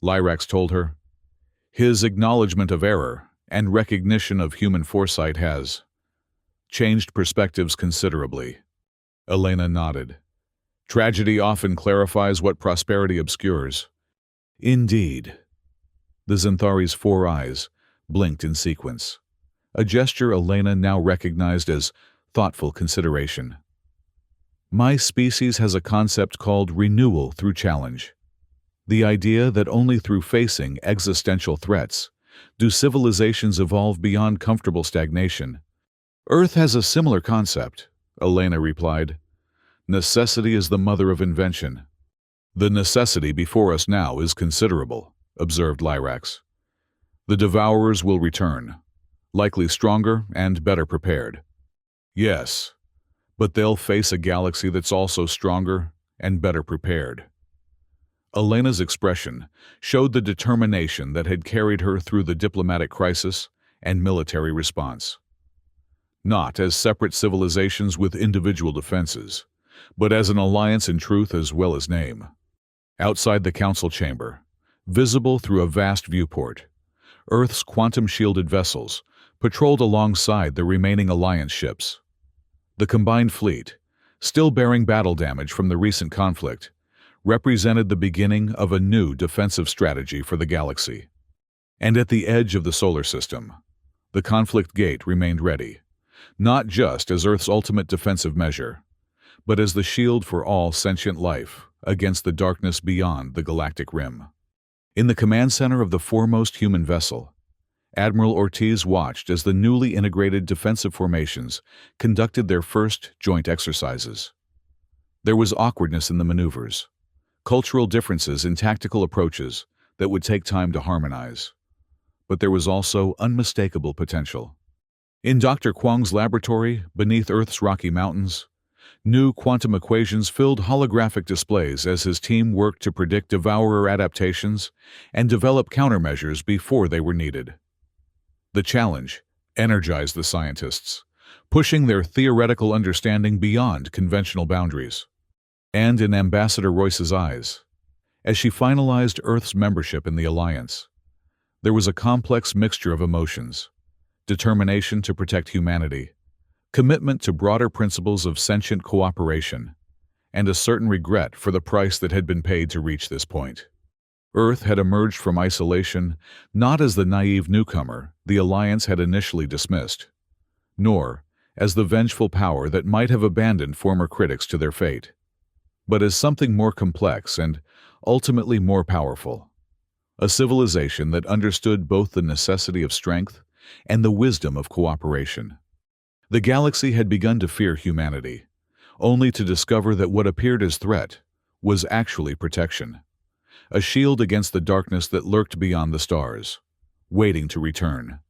Lyrax told her. His acknowledgement of error and recognition of human foresight has changed perspectives considerably. Elena nodded. Tragedy often clarifies what prosperity obscures. Indeed. The Xanthari's 4 eyes blinked in sequence, a gesture Elena now recognized as thoughtful consideration. My species has a concept called renewal through challenge. The idea that only through facing existential threats do civilizations evolve beyond comfortable stagnation. Earth has a similar concept, Elena replied. Necessity is the mother of invention. "The necessity before us now is considerable," observed Lyrax. "The Devourers will return, likely stronger and better prepared." "Yes, but they'll face a galaxy that's also stronger and better prepared." Elena's expression showed the determination that had carried her through the diplomatic crisis and military response. Not as separate civilizations with individual defenses, but as an alliance in truth as well as name. Outside the council chamber, visible through a vast viewport, Earth's quantum-shielded vessels patrolled alongside the remaining alliance ships. The combined fleet, still bearing battle damage from the recent conflict, represented the beginning of a new defensive strategy for the galaxy. And at the edge of the solar system, the conflict gate remained ready, not just as Earth's ultimate defensive measure, but as the shield for all sentient life against the darkness beyond the galactic rim. In the command center of the foremost human vessel, Admiral Ortiz watched as the newly integrated defensive formations conducted their first joint exercises. There was awkwardness in the maneuvers, cultural differences in tactical approaches that would take time to harmonize. But there was also unmistakable potential. In Dr. Kwong's laboratory beneath Earth's Rocky Mountains, new quantum equations filled holographic displays as his team worked to predict devourer adaptations and develop countermeasures before they were needed. The challenge energized the scientists, pushing their theoretical understanding beyond conventional boundaries. And in Ambassador Royce's eyes, as she finalized Earth's membership in the Alliance, there was a complex mixture of emotions: determination to protect humanity, commitment to broader principles of sentient cooperation, and a certain regret for the price that had been paid to reach this point. Earth had emerged from isolation not as the naive newcomer the Alliance had initially dismissed, nor as the vengeful power that might have abandoned former critics to their fate, but as something more complex and ultimately more powerful. A civilization that understood both the necessity of strength and the wisdom of cooperation. The galaxy had begun to fear humanity, only to discover that what appeared as threat was actually protection, a shield against the darkness that lurked beyond the stars, waiting to return.